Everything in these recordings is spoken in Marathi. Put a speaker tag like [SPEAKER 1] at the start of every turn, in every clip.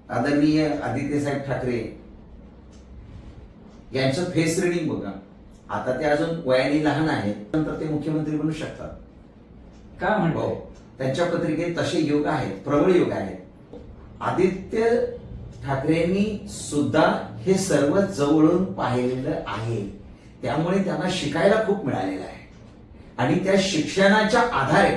[SPEAKER 1] आदरणीय आदित्यसाहेब ठाकरे यांचं फेस रिडिंग बघा. आता ते अजून वयाने लहान आहेत, नंतर ते मुख्यमंत्री बनू शकतात.
[SPEAKER 2] का म्हणतो?
[SPEAKER 1] त्यांच्या पत्रिकेत तसे योग आहेत, प्रबळ योग आहेत. आदित्य ठाकरेंनी सुद्धा हे सर्व जवळून पाहिलेलं आहे, त्यामुळे त्यांना शिकायला खूप मिळालेलं आहे. आणि त्या शिक्षणाच्या आधारे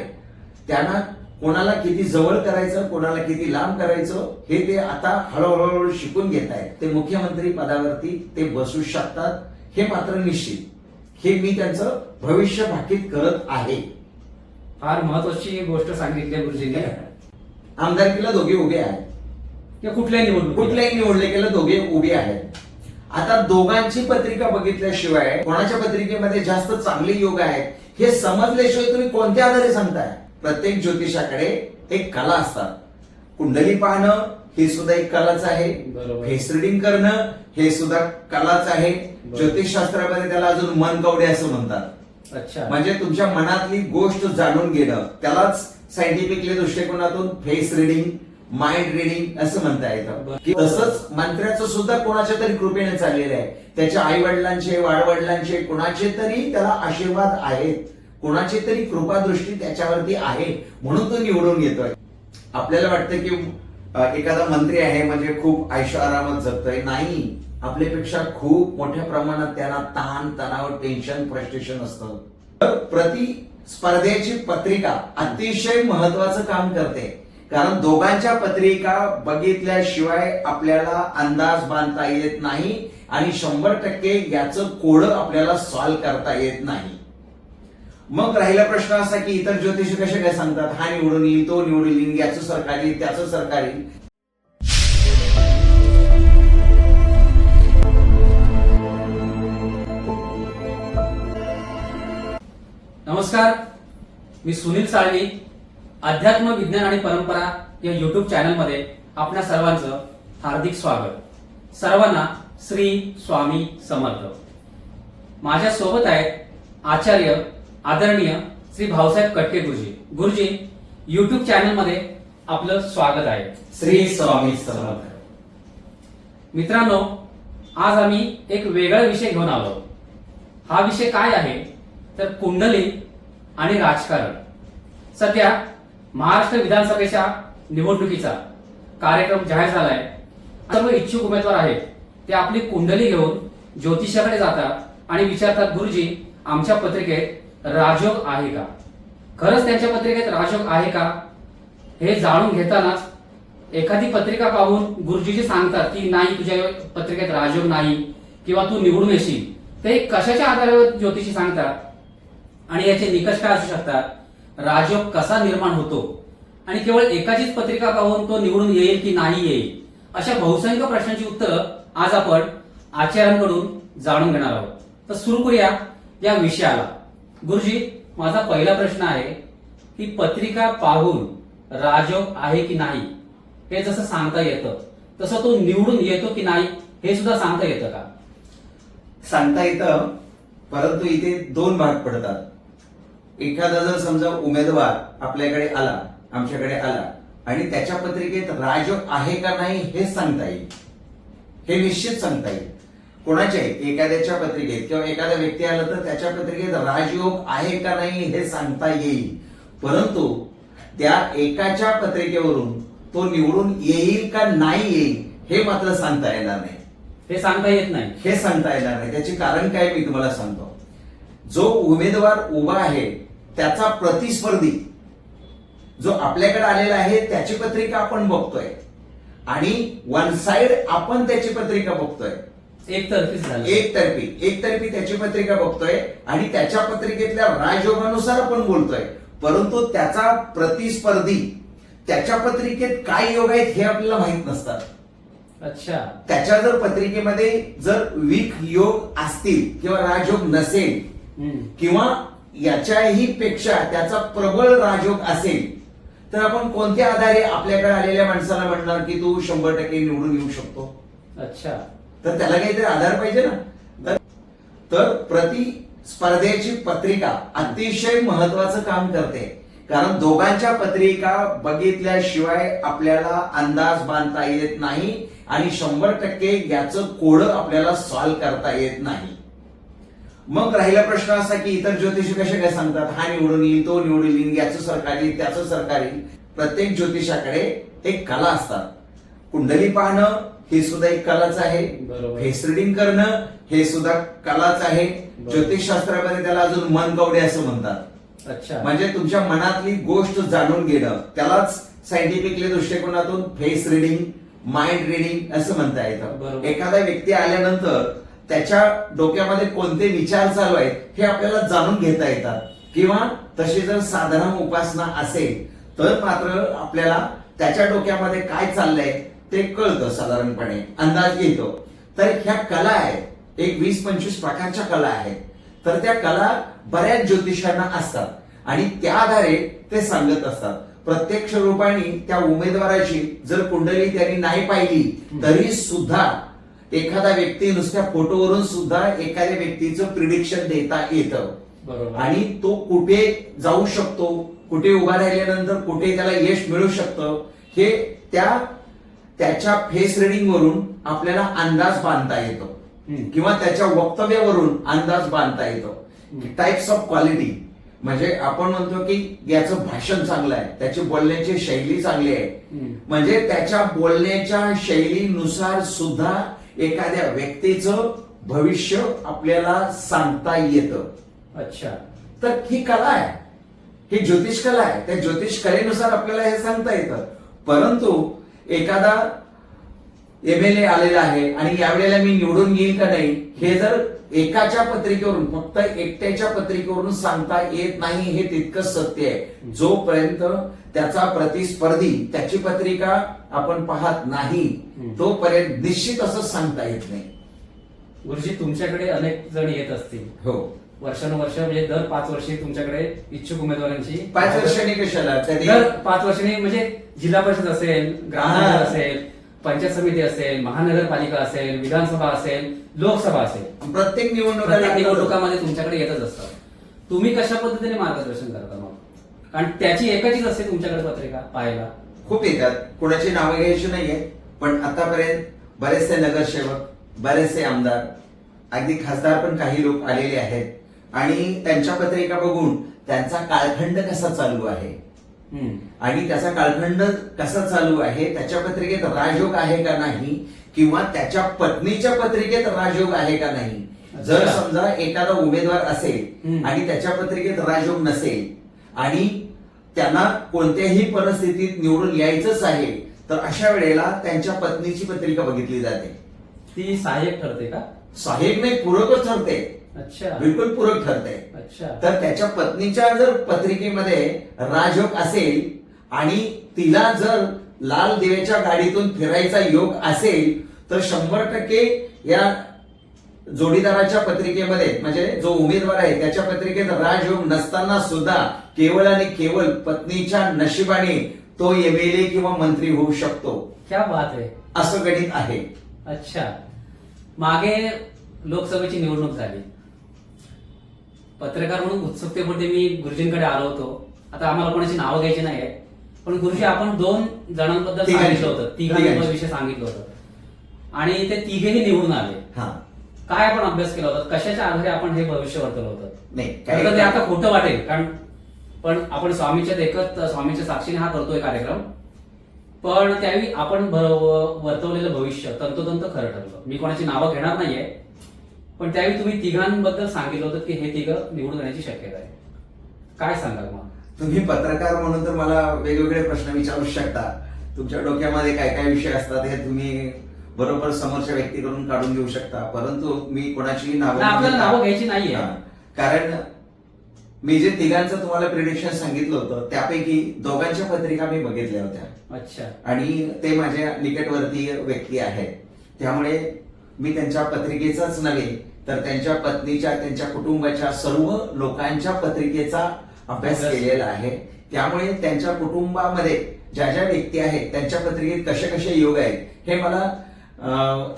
[SPEAKER 1] त्यांना कोणाला किती जवळ करायचं, कोणाला किती लांब करायचं हे ते आता हळूहळू शिकून घेत आहेत. ते मुख्यमंत्री पदावरती ते बसू शकतात हे मात्र निश्चित. हे मी त्यांचं भविष्य भाकीत करत आहे.
[SPEAKER 2] फार महत्वाची गोष्ट सांगितली गुरुजींनी.
[SPEAKER 1] आमदारकीला दोघे उभे आहेत,
[SPEAKER 2] किंवा कुठल्याही
[SPEAKER 1] निवडले गेलं दोघे उभे आहेत. आता दोघांची पत्रिका बघितल्याशिवाय कोणाच्या पत्रिकेमध्ये जास्त चांगले योग आहेत हे समजल्याशिवाय तुम्ही कोणत्या आधारे सांगताय? प्रत्येक ज्योतिषाकडे एक कला असतात. कुंडली पाहणं हे सुद्धा एक कलाच आहे. फेस रिडिंग करणं हे सुद्धा कलाच आहे. ज्योतिषशास्त्रामध्ये त्याला अजून मनकवडे असं म्हणतात.
[SPEAKER 2] अच्छा,
[SPEAKER 1] म्हणजे तुमच्या मनातली गोष्ट जाणून घेणं, त्यालाच सायंटिफिकली दृष्टिकोनातून फेस रिडिंग, माइंड रिडिंग असं म्हणता येतं. की तसंच मंत्र्याचं सुद्धा कोणाच्या तरी कृपेने चाललेलं आहे. त्याच्या आई वडिलांचे, वाडवडिलांचे, कोणाचे तरी त्याला आशीर्वाद आहेत, कोणाची तरी कृपादृष्टी त्याच्यावरती आहे, म्हणून तो निवडून येतोय. आपल्याला वाटतं की एखादा मंत्री आहे म्हणजे खूप आयुष्य आरामात जगतोय. नाही, आपल्यापेक्षा खूप मोठ्या प्रमाणात त्यांना ताण तणाव, टेन्शन, फ्रस्ट्रेशन असतं. तर प्रतिस्पर्धेची पत्रिका अतिशय महत्वाचं काम करते. कारण दोघांच्या पत्रिका बघितल्याशिवाय आपल्याला अंदाज बांधता येत नाही आणि 100% याचं कोड आपल्याला सॉल्व्ह करता येत नाही. मग राहिला प्रश्न असा की इतर ज्योतिषी कसे काय सांगतात, हा निवडून येईल, तो निवडून येईल, याचं सरकार येईल, त्याचं सरकार येईल.
[SPEAKER 2] नमस्कार, मी सुनील साळवी. अध्यात्म, विज्ञान आणि परंपरा या युट्यूब चॅनलमध्ये आपल्या सर्वांचं हार्दिक स्वागत. सर्वांना श्री स्वामी समर्थ. माझ्या सोबत आहेत आचार्य आदरणीय श्री भाऊसाहेब कटके गुरुजी. गुरुजी, युट्यूब चॅनलमध्ये आपलं स्वागत आहे.
[SPEAKER 1] श्री स्वामी समर्थ.
[SPEAKER 2] मित्रांनो, आज आम्ही एक वेगळा विषय घेऊन आलो. हा विषय काय आहे तर कुंडली आणि राजकारण. सध्या महाराष्ट्र विधानसभेच्या निवडणुकीचा कार्यक्रम जाहीर झालाय. सर्व इच्छुक उमेदवार आहेत ते आपली कुंडली घेऊन ज्योतिषाकडे जातात आणि विचारतात, गुरुजी आमच्या पत्रिकेत राजयोग आहे का? खरंच त्यांच्या पत्रिकेत राजयोग आहे का हे जाणून घेतानाच एखादी पत्रिका पाहून गुरुजी जे सांगतात की नाही, तुझ्या पत्रिकेत राजयोग नाही किंवा तू निवडून येशील, ते कशाच्या आधारावर ज्योतिषी सांगतात आणि याचे निकष काय असू शकतात, राजयोग कसा निर्माण होतो आणि केवळ एकाचीच पत्रिका पाहून तो निवडून येईल की नाही येईल, अशा बहुसंख्य प्रश्नांची उत्तरं आज आपण आचार्यांकडून जाणून घेणार आहोत. तर सुरू करूया या विषयाला. गुरुजी, माझा पहिला प्रश्न आहे की पत्रिका पाहून राजयोग आहे की नाही हे जसं सांगता येतं तसं तो निवडून येतो की नाही हे सुद्धा सांगता येतं का?
[SPEAKER 1] सांगता येतं, परंतु इथे दोन भाग पडतात. एखादा जर समजा उमेदवार आपल्याकडे आला, आमच्याकडे आला आणि त्याच्या पत्रिकेत राजयोग आहे का नाही हे सांगता येईल, हे निश्चित सांगता येईल. कोणाच्या एखाद्याच्या पत्रिकेत किंवा एखादा व्यक्ती आला तर त्याच्या पत्रिकेत राजयोग आहे का नाही हे सांगता येईल. परंतु त्या एकाच्या पत्रिकेवरून तो निवडून येईल का नाही येईल हे मात्र सांगता येणार नाही.
[SPEAKER 2] हे सांगता येत नाही.
[SPEAKER 1] हे सांगता येणार नाही. त्याचे कारण काय मी तुम्हाला सांगतो. जो उमेदवार उभा आहे त्याचा प्रतिस्पर्धी जो आपल्याकडे आलेला आहे त्याची पत्रिका आपण बघतोय आणि वन साइड आपण त्याची पत्रिका बघतोय. एकतर्फी त्याची पत्रिका बघतोय आणि त्याच्या पत्रिकेतल्या राजयोगानुसार आपण बोलतोय. परंतु त्याचा प्रतिस्पर्धी त्याच्या पत्रिकेत काय योग आहेत हे आपल्याला माहित नसतात.
[SPEAKER 2] अच्छा,
[SPEAKER 1] त्याच्या जर पत्रिकेमध्ये जर वीक योग असतील किंवा राजयोग नसेल किंवा याच्याही पेक्षा त्याचा प्रबळ राजयोग असेल तर आपण कोणत्या आधारे आपल्याकडे आलेल्या माणसाला म्हणणार की तू 100% निवडून येऊ शकतो?
[SPEAKER 2] अच्छा,
[SPEAKER 1] तर त्याला काहीतरी आधार पाहिजे ना. तर प्रतिस्पर्धेची पत्रिका अतिशय महत्वाचं काम करते. कारण दोघांच्या पत्रिका बघितल्याशिवाय आपल्याला अंदाज बांधता येत नाही आणि 100% याचं कोड आपल्याला सॉल्व्ह करता येत नाही. मग राहिला प्रश्न असा की इतर ज्योतिषी कसे काय सांगतात, हा निवडून येईल, तो निवडून येईल, याचं सरकार येईल, त्याचं सरकार येईल. प्रत्येक ज्योतिषाकडे एक कला असतात. कुंडली पाहणं हे सुद्धा एक कलाच आहे.
[SPEAKER 2] बरोबर.
[SPEAKER 1] फेस रिडिंग करणं हे सुद्धा कलाच आहे.
[SPEAKER 2] बरोबर.
[SPEAKER 1] ज्योतिषशास्त्रामध्ये त्याला अजून मनकवडे असं म्हणतात.
[SPEAKER 2] अच्छा.
[SPEAKER 1] म्हणजे तुमच्या मनातली गोष्ट जाणून घेणं, त्यालाच सायंटिफिकली दृष्टिकोनातून फेस रिडिंग, माइंड रिडिंग असं म्हणता येतं.
[SPEAKER 2] बरोबर.
[SPEAKER 1] एखादा व्यक्ती आल्यानंतर त्याच्या डोक्यामध्ये कोणते विचार चालू आहेत हे आपल्याला जाणून घेता येतात. किंवा तशी जर साधारण उपासना असेल तर मात्र आपल्याला त्याच्या डोक्यामध्ये काय चाललंय ते कळतं, साधारणपणे अंदाज येतो. तर ह्या कला आहेत, एक 20-25 प्रकारच्या कला आहेत. तर त्या कला बऱ्याच ज्योतिषांना असतात आणि त्या आधारे ते सांगत असतात. प्रत्यक्ष रूपाने त्या उमेदवाराची जर कुंडली त्यांनी नाही पाहिली तरी सुद्धा एखादा व्यक्ती नुसत्या फोटोवरून सुद्धा एखाद्या व्यक्तीचं प्रिडिक्शन देता येतं.
[SPEAKER 2] बरोबर.
[SPEAKER 1] आणि तो कुठे जाऊ शकतो, कुठे उभा राहिल्यानंतर कुठे त्याला यश मिळू शकतं हे त्याच्या फेस रिडिंग वरून आपल्याला अंदाज बांधता येतो. किंवा त्याच्या वक्तव्यावरून अंदाज बांधता येतो. टाइप्स ऑफ क्वालिटी म्हणजे आपण म्हणतो की याचं भाषण चांगलं आहे, त्याची बोलण्याची शैली चांगली आहे. म्हणजे त्याच्या बोलण्याच्या शैलीनुसार सुद्धा एखाद्या व्यक्तीचं भविष्य आपल्याला सांगता येतं.
[SPEAKER 2] अच्छा.
[SPEAKER 1] तर ही कला आहे, ही ज्योतिष कला आहे. त्या ज्योतिष कलेनुसार आपल्याला हे सांगता येतं. परंतु एखादा MLA आलेला आहे आणि यावेळेला मी निवडून येईल का नाही हे जर एकाच्या पत्रिकेवरून, फक्त एकट्याच्या पत्रिकेवरून सांगता येत नाही हे तितकंच सत्य आहे. जोपर्यंत त्याचा प्रतिस्पर्धी त्याची पत्रिका आपण पाहत नाही तोपर्यंत निश्चित असं सांगता येत नाही.
[SPEAKER 2] गुरुजी, तुमच्याकडे अनेक जण येत असतील.
[SPEAKER 1] हो.
[SPEAKER 2] वर्षानुवर्ष म्हणजे दर 5 वर्षे तुमच्याकडे इच्छुक उमेदवारांची
[SPEAKER 1] 5 वर्षांनी कशाला
[SPEAKER 2] दर 5 वर्षांनी म्हणजे जिल्हा परिषद असेल, ग्रामपंचायत असेल, पंचायत समिती असेल, महानगरपालिका असेल, विधानसभा असेल, लोकसभा असेल,
[SPEAKER 1] प्रत्येक
[SPEAKER 2] प्रत्येक निवडणुकामध्ये तुमच्याकडे येतच असतात. तुम्ही कशा पद्धतीने मार्गदर्शन करता मग? कारण त्याची एकाचीच असते तुमच्याकडे पत्रिका पाहायला.
[SPEAKER 1] खूप येतात, कोणाची नावं घ्यायची नाहीये, पण आतापर्यंत बरेचसे नगरसेवक, बरेचसे आमदार, अगदी खासदार पण काही लोक आलेले आहेत आणि त्यांच्या पत्रिका बघून त्यांचा कालखंड कसा चालू आहे आणि त्याचा कालखंड कसा चालू आहे, त्याच्या पत्रिकेत राजयोग आहे का नाही किंवा त्याच्या पत्नीच्या पत्रिकेत राजयोग आहे का नाही. जर समजा एखादा उमेदवार असेल आणि त्याच्या पत्रिकेत राजयोग नसेल आणि त्यांना कोणत्याही परिस्थितीत निवडून यायचंच आहे तर अशा वेळेला त्यांच्या पत्नीची पत्रिका बघितली जाते.
[SPEAKER 2] ती सहाय्यक ठरते का?
[SPEAKER 1] सहाय्यक नाही, पूरकच ठरते.
[SPEAKER 2] अच्छा.
[SPEAKER 1] बिलकुल पूरक ठरते.
[SPEAKER 2] अच्छा.
[SPEAKER 1] तर त्याच्या पत्नीच्या जर पत्रिकेमध्ये राजयोग असेल आणि तिला जर लाल दिव्याच्या गाडीतून फिरायचा योग असेल तर 100% या जोडीदाराच्या पत्रिकेमध्ये म्हणजे जो उमेदवार आहे त्याच्या पत्रिकेत राजयोग नसताना सुद्धा केवळ आणि केवळ पत्नीच्या नशिबाने तो MLA किंवा मंत्री होऊ शकतो.
[SPEAKER 2] क्या बात आहे.
[SPEAKER 1] असं गणित आहे.
[SPEAKER 2] अच्छा. मागे लोकसभेची निवडणूक झाली. पत्रकार म्हणून उत्सुकतेमध्ये मी गुरुजींकडे आलो होतो. आता आम्हाला कोणाची नावं घ्यायची नाही आहे, पण गुरुजी आपण 2 जणांबद्दल सांगितलं होतं, तिघांबद्दल विषय सांगितलं होतं आणि ते तिघेही निवडून आले. काय आपण अभ्यास केला होता, कशाच्या आधारे आपण हे भविष्य वर्तवलं होतं?
[SPEAKER 1] नाही,
[SPEAKER 2] ते आता खोटं वाटेल कारण पण आपण स्वामीच्या देखत स्वामीच्या साक्षीने हा करतोय कार्यक्रम, पण त्यावेळी आपण वर्तवलेलं भविष्य तंतोतंत खरं ठरलं. मी कोणाची नावं घेणार नाहीये, पण त्यावेळी तुम्ही तिघांबद्दल सांगितलं होतं की हे तिघं निवडून येण्याची शक्यता आहे. काय सांगाल मग?
[SPEAKER 1] तुम्ही पत्रकार म्हणून तर मला वेगवेगळे प्रश्न विचारू शकता. तुमच्या डोक्यामध्ये काय काय विषय असतात हे तुम्ही बरोबर समोरच्या व्यक्तीकडून काढून घेऊ शकता, परंतु मी कोणाची
[SPEAKER 2] आपल्याला नावं घ्यायची नाहीये.
[SPEAKER 1] कारण मी जे तिघांचं तुम्हाला प्रिडिक्शन सांगितलं होतं त्यापैकी दोघांच्या पत्रिका मी बघितल्या होत्या.
[SPEAKER 2] अच्छा.
[SPEAKER 1] आणि ते माझ्या निकटवर्तीय व्यक्ती आहेत, त्यामुळे मी त्यांच्या पत्रिकेचाच नव्हे तर त्यांच्या पत्नीच्या, त्यांच्या कुटुंबाच्या, सर्व लोकांच्या पत्रिकेचा अभ्यास केलेला आहे. त्यामुळे त्यांच्या कुटुंबामध्ये ज्या ज्या व्यक्ती आहेत त्यांच्या पत्रिकेत कसे कसे योग आहेत हे मला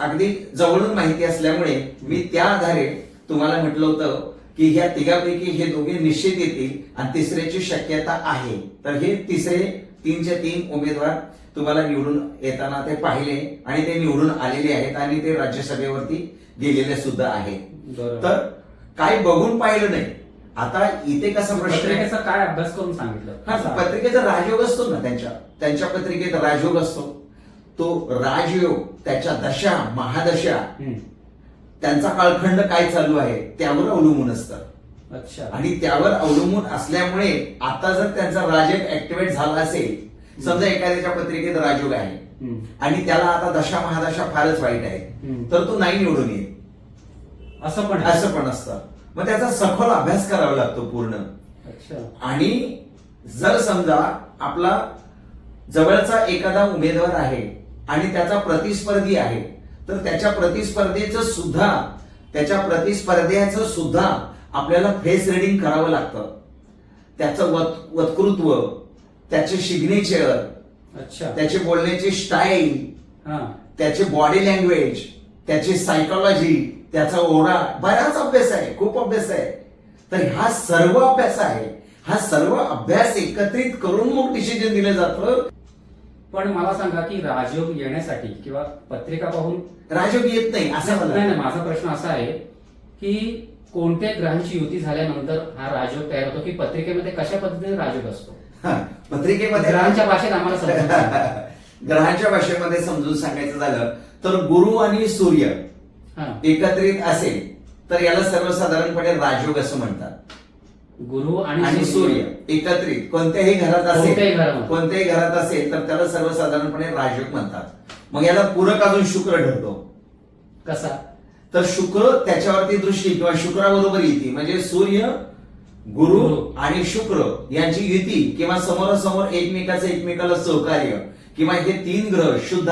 [SPEAKER 1] अगदी जवळून माहिती असल्यामुळे मी त्या आधारे तुम्हाला म्हटलं होतं की ह्या तिघापैकी हे दोघे निश्चित येतील आणि तिसऱ्याची शक्यता आहे. तर हे तिसरे 3चे 3 उमेदवार तुम्हाला निवडून येताना ते पाहिले आणि ते निवडून आलेले आहेत आणि ते राज्यसभेवरती गेलेले सुद्धा आहेत.
[SPEAKER 2] बरोबर.
[SPEAKER 1] तर काय बघून पाहिलं नाही. आता इथे कसा प्रश्न आहे,
[SPEAKER 2] पत्रिकेचा काय अभ्यास करून सांगितलं?
[SPEAKER 1] हा, पत्रिकेचा राजयोग असतो ना, त्यांच्या पत्रिकेत राजयोग असतो. तो राजयोग, त्याच्या दशा महादशा, त्यांचा कालखंड काय चालू आहे त्यावर अवलंबून असतं.
[SPEAKER 2] अच्छा.
[SPEAKER 1] आणि त्यावर अवलंबून असल्यामुळे आता जर त्यांचा राजयोग ऍक्टिव्हेट झाला असेल, समजा एखाद्याच्या पत्रिकेत राजयोग आहे आणि त्याला आता दशा महादशा फारच वाईट आहे, तर तो नाही निवडून येईल. असं पण असतं. मग त्याचा सखोल अभ्यास करावा लागतो पूर्ण.
[SPEAKER 2] अच्छा.
[SPEAKER 1] आणि जर समजा आपला जवळचा एखादा उमेदवार आहे आणि त्याचा प्रतिस्पर्धी आहे, तर त्याच्या प्रतिस्पर्ध्याचं सुद्धा आपल्याला फेस रिडिंग करावं लागतं. त्याचं वक्तृत्व, त्याचे सिग्नेचर,
[SPEAKER 2] अच्छा,
[SPEAKER 1] त्याचे बोलण्याची स्टाईल,
[SPEAKER 2] हा,
[SPEAKER 1] त्याचे बॉडी लँग्वेज, त्याची सायकोलॉजी, त्याचा ओरा, बराच अभ्यास आहे, खूप अभ्यास आहे. तर हा सर्व अभ्यास आहे. हा सर्व अभ्यास एकत्रित करून मग डिसिजन दिलं जातं.
[SPEAKER 2] पण मला सांगा की राजयोग येण्यासाठी किंवा पत्रिका पाहून
[SPEAKER 1] राजयोग येत नाही असं मला
[SPEAKER 2] नाही, माझा प्रश्न असा आहे की कोणत्या ग्रहांची युती झाल्यानंतर हा राजयोग तयार होतो, की पत्रिकेमध्ये कशा पद्धतीने राजयोग असतो?
[SPEAKER 1] पत्रिकेमध्ये
[SPEAKER 2] ग्रहांच्या भाषेत आम्हाला समजून सांगा.
[SPEAKER 1] ग्रहांच्या भाषेमध्ये समजून सांगायचं झालं तर गुरु आणि सूर्य
[SPEAKER 2] हा.
[SPEAKER 1] एकत्रित असेल तर याला सर्वसाधारणपणे राजयोग असं म्हणतात.
[SPEAKER 2] गुरु
[SPEAKER 1] आणि सूर्य एकत्रित कोणत्याही घरात
[SPEAKER 2] कोणत्याही
[SPEAKER 1] घरात असेल तर त्याला सर्वसाधारणपणे राजयोग म्हणतात. मग याला पूरक अजून शुक्र ठरतो.
[SPEAKER 2] कसा?
[SPEAKER 1] तर शुक्र त्याच्यावरती दृष्टी किंवा शुक्राबरोबर येते, म्हणजे सूर्य, गुरु आणि शुक्र यांची युती किंवा समोरासमोर एकमेकाला सहकार्य, किंवा हे 3 ग्रह शुद्ध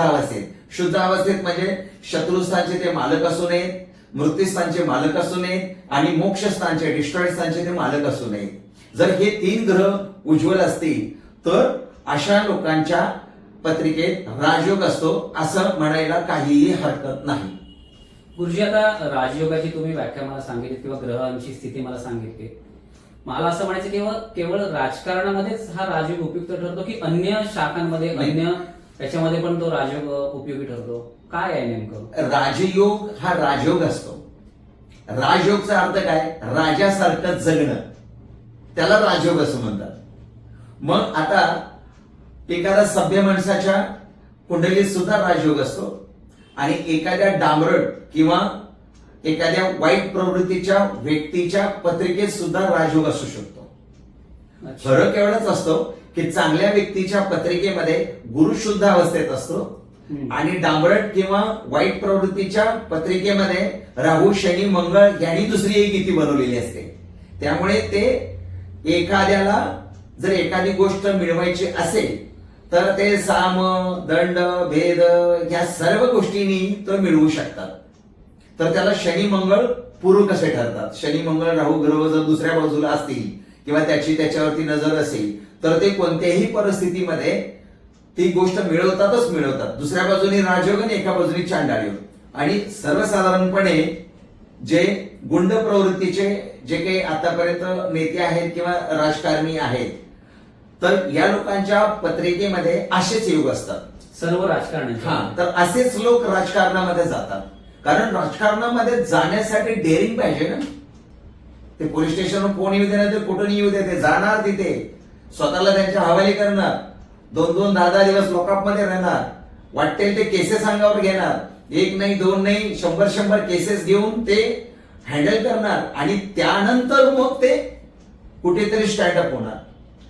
[SPEAKER 1] अवस्थेत म्हणजे शत्रुस्थानचे ते मालक असू नयेत, मृत्यूस्थानचे मालक असू नयेत आणि मोक्षस्थानचे डिस्ट्रॉइड स्थानचे ते मालक असू नयेत. जर हे 3 ग्रह उज्ज्वल असतील तर अशा लोकांच्या पत्रिकेत राजयोग असतो असं म्हणायला काहीही हरकत नाही.
[SPEAKER 2] गुरुजी, आता राजयोगाची तुम्ही व्याख्या मला सांगितली किंवा ग्रहांची स्थिती मला सांगितली. मला असं म्हणायचं की केवळ राजकारणामध्येच हा राजयोग उपयुक्त ठरतो की अन्य शाखांमध्ये, अन्य त्याच्यामध्ये पण तो राजयोग उपयोगी ठरतो? काय आहे नेमकं?
[SPEAKER 1] राजयोग हा राजयोग असतो. राजयोगचा अर्थ काय? राजासारखं जगणं, त्याला राजयोग असं म्हणतात. मग आता एखाद्या सभ्य माणसाच्या कुंडलीत सुद्धा राजयोग असतो आणि एखाद्या डांबरट किंवा एखाद्या वाईट प्रवृत्तीच्या व्यक्तीच्या पत्रिकेत सुद्धा राजयोग असू शकतो. फरक एवढाच असतो की चांगल्या व्यक्तीच्या पत्रिकेमध्ये गुरु शुद्ध अवस्थेत असतो आणि डांबरट किंवा वाईट प्रवृत्तीच्या पत्रिकेमध्ये राहू, शनी, मंगळ यांनी दुसरी एक युती बनवलेली असते. त्यामुळे ते एखाद्याला जर एखादी गोष्ट मिळवायची असेल तर ते साम, दंड, भेद या सर्व गोष्टींनी तो मिळवू शकतात. तर त्याला शनी मंगळ पूरक कसे ठरतात. शनी मंगळ राहू ग्रह जर दुसऱ्या बाजूला असतील किंवा त्याच्यावरती नजर असेल तर ते कोणत्याही परिस्थितीमध्ये ती गोष्ट मिळवतात. दुसऱ्या बाजूने राजयोग आणि एका बाजूने चांडाळयोग. आणि सर्वसाधारणपणे जे गुंड प्रवृत्तीचे जे काही आतापर्यंत नेते आहेत किंवा राजकारणी आहेत, तर या लोकांच्या पत्रिकेमध्ये असेच योग असतात.
[SPEAKER 2] सर्व राजकारणी.
[SPEAKER 1] तर असेच लोक राजकारणामध्ये जातात. कारण राजकारणामध्ये जाण्यासाठी डेअरिंग पाहिजे ना. ते पोलीस स्टेशनवर कोण येऊ दे ना, ते कुठून येऊ दे, ते जाणार तिथे, स्वतःला त्यांच्या हवाली करणार, 2-2, 10-10 दिवस लॉकअपमध्ये राहणार, वाटेल ते केसेस अंगावर घेणार, 1 नाही 2 नाही 100 केसेस घेऊन ते हँडल करणार आणि त्यानंतर मग ते कुठेतरी स्टँडअप होणार.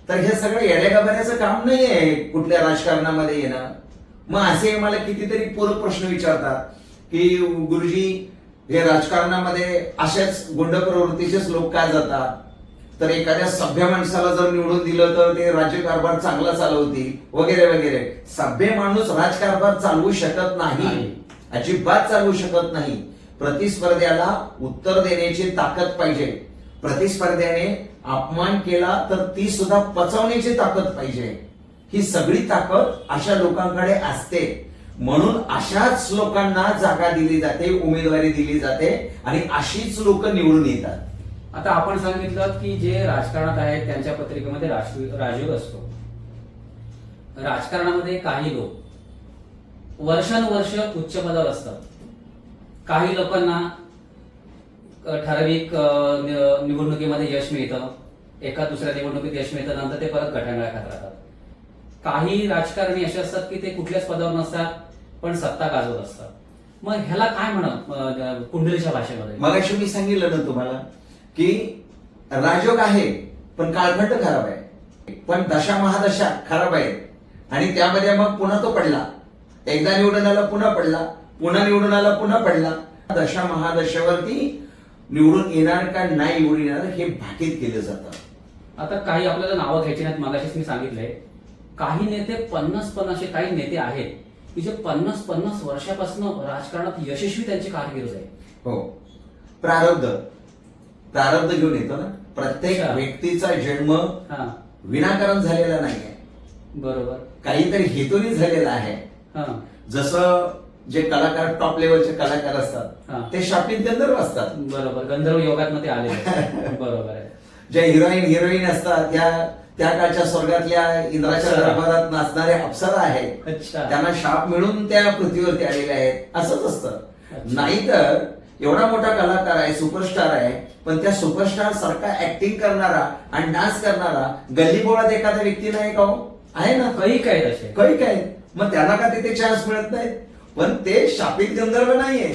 [SPEAKER 1] तर हे सगळं येड्यागाभऱ्याचं काम नाही आहे कुठल्या राजकारणामध्ये येणं. मग असे मला कितीतरी पूरक प्रश्न विचारतात की गुरुजी, हे राजकारणामध्ये अशाच गुंड प्रवृत्तीचेच लोक काय जातात? तर एखाद्या सभ्य माणसाला जर निवडून दिलं तर ते राज्यकारभार चांगला चालवतील वगैरे वगैरे. सभ्य माणूस राजकारभार चालवू शकत नाही, अजिबात चालवू शकत नाही. प्रतिस्पर्ध्याला उत्तर देण्याची ताकद पाहिजे. प्रतिस्पर्ध्याने अपमान केला तर ती सुद्धा पचवण्याची ताकद पाहिजे. ही सगळी ताकद अशा लोकांकडे असते. म्हणून अशाच लोकांना जागा दिली जाते, उमेदवारी दिली जाते आणि अशीच लोक निवडून येतात.
[SPEAKER 2] आता आपण सांगितलं की जे राजकारणात आहेत त्यांच्या पत्रिकेमध्ये राजयोग असतो. राजकारणामध्ये काही लोक वर्षानुवर्ष उच्च पदावर असतात. काही लोकांना ठराविक निवडणुकीमध्ये यश मिळतं, एका दुसऱ्या निवडणुकीत यश मिळतं, नंतर ते परत गटांगळ्या खात राहतात. काही राजकारणी असे असतात की ते कुठल्याच पदावर नसतात पण सत्ता गाजवत असतात. मग ह्याला काय म्हणा कुंडलीच्या भाषेमध्ये?
[SPEAKER 1] मगाशी मी सांगितलं ना तुम्हाला की राजयोग आहे पण कालखंड खराब आहे, पण दशा महादशा खराब आहेत. आणि त्यामध्ये मग पुन्हा तो पडला, एकदा निवडून आला पुन्हा पडला, पुन्हा निवडून आला पुन्हा पडला. दशा महादशावरती निवडून येणार का नाही निवडून येणार हे भाकीत केलं जातं.
[SPEAKER 2] आता काही आपल्याला नावं घ्यायची नाहीत, मागाशीच मी सांगितलंय. काही नेते 50 असे काही नेते आहेत की जे 50 वर्षापासून राजकारणात यशस्वी त्यांची कारकीर्द आहे.
[SPEAKER 1] हो, प्रारब्ध घेऊन येतो ना. प्रत्येक
[SPEAKER 2] अच्छा.
[SPEAKER 1] व्यक्तीचा जन्म
[SPEAKER 2] हा,
[SPEAKER 1] विनाकारण झालेला नाहीये,
[SPEAKER 2] बरोबर.
[SPEAKER 1] काहीतरी हेतूने झालेला आहे.
[SPEAKER 2] हा,
[SPEAKER 1] जसं जे कलाकार टॉप लेवलचे कलाकार
[SPEAKER 2] हा.
[SPEAKER 1] असतात ते शापिंग गंधर्व असतात.
[SPEAKER 2] बरोबर. गंधर्व योगात मध्ये आले. बरोबर आहे.
[SPEAKER 1] जे हिरोईन असतात त्या काळच्या स्वर्गातल्या इंद्राच्या
[SPEAKER 2] अप्सरा.
[SPEAKER 1] दरबारात नाचणारे अप्सरा आहेत.
[SPEAKER 2] अच्छा.
[SPEAKER 1] त्यांना शाप मिळून त्या पृथ्वीवरती आलेले आहेत. असंच असतं.
[SPEAKER 2] अच्छा.
[SPEAKER 1] नाहीतर एवढा मोठा कलाकार आहे, सुपरस्टार आहे, पण त्या सुपरस्टार सारखा ऍक्टिंग करणारा आणि डान्स करणारा गल्लीबोळात एखाद्या व्यक्ती नाही का हो? आहे ना,
[SPEAKER 2] काही काय तसे.
[SPEAKER 1] काही काय. मग त्यांना का तिथे चान्स मिळत नाही? पण ते शापित गंधर्व नाहीये.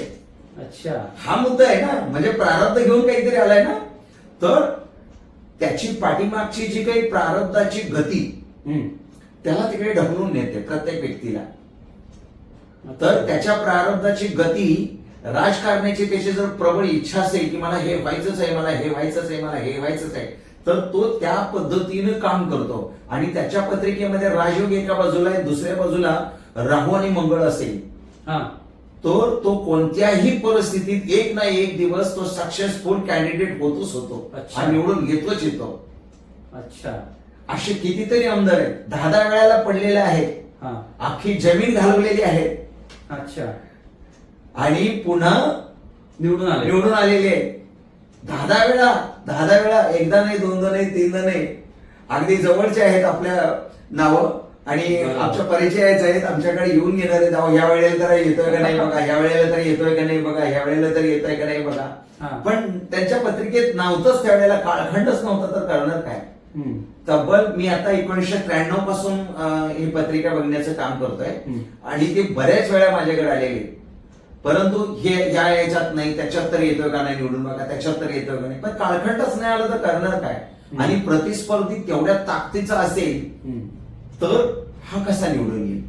[SPEAKER 2] अच्छा.
[SPEAKER 1] हा मुद्दा आहे ना. म्हणजे प्रारब्ध घेऊन काहीतरी आलाय ना, तर त्याची पाठीमागची जी काही प्रारब्धाची गती
[SPEAKER 2] हम्म.
[SPEAKER 1] त्याला तिकडे ढकलून नेते प्रत्येक व्यक्तीला. तर त्याच्या प्रारब्धाची गती राजकारणाची त्याची जर प्रबळ इच्छा असेल की मला हे व्हायचंच आहे, मला हे व्हायचंच आहे, मला हे व्हायचंच आहे, तर तो त्या पद्धतीनं काम करतो. आणि त्याच्या पत्रिकेमध्ये राजयोग एका बाजूला आहे, दुसऱ्या बाजूला राहू आणि मंगळ असेल,
[SPEAKER 2] हा,
[SPEAKER 1] तर तो कोणत्याही परिस्थितीत एक ना एक दिवस तो सक्सेसफुल कॅन्डिडेट होतोच होतो.
[SPEAKER 2] अच्छा.
[SPEAKER 1] आणि निवडून येतोच येतो.
[SPEAKER 2] अच्छा.
[SPEAKER 1] असे कितीतरी आमदार आहेत, 10 वेळाला पडलेले आहेत,
[SPEAKER 2] हा,
[SPEAKER 1] अख्खी जमीन घालवलेली आहे
[SPEAKER 2] अच्छा.
[SPEAKER 1] आणि पुन्हा
[SPEAKER 2] निवडून आले.
[SPEAKER 1] निवडून आलेले आहेत. 10 वेळा, एकदा नाही, दोनदा नाही, तीनदा नाही. अगदी जवळचे आहेत आपल्या नावं आणि
[SPEAKER 2] बरोबर.
[SPEAKER 1] आमच्या परिचयाचे आहेत, आमच्याकडे येऊन घेणार आहेत. अहो, ह्या वेळेला तर येतोय का नाही बघा, ह्या वेळेला तर येतोय का नाही बघा, ह्या वेळेला तर येतोय का नाही बघा.
[SPEAKER 2] हा.
[SPEAKER 1] पण त्यांच्या पत्रिकेत नव्हतंच त्यावेळेला, काळखंडच नव्हता, तर करणार काय?
[SPEAKER 2] हम्म.
[SPEAKER 1] तब्बल मी आता 1993 पासून ही पत्रिका बघण्याचं काम करतोय
[SPEAKER 2] हम्म.
[SPEAKER 1] आणि ते बऱ्याच वेळा माझ्याकडे आलेले. परंतु हे या याच्यात नाही, त्याच्यात तर येतोय का नाही निवडून बघा, त्याच्यात तर येतोय का नाही. पण काळखंडच नाही आलं तर करणार काय? आणि प्रतिस्पर्धी तेवढ्या ताकदीचा असेल
[SPEAKER 2] हम्म.
[SPEAKER 1] तर हा कसा निवडून येईल?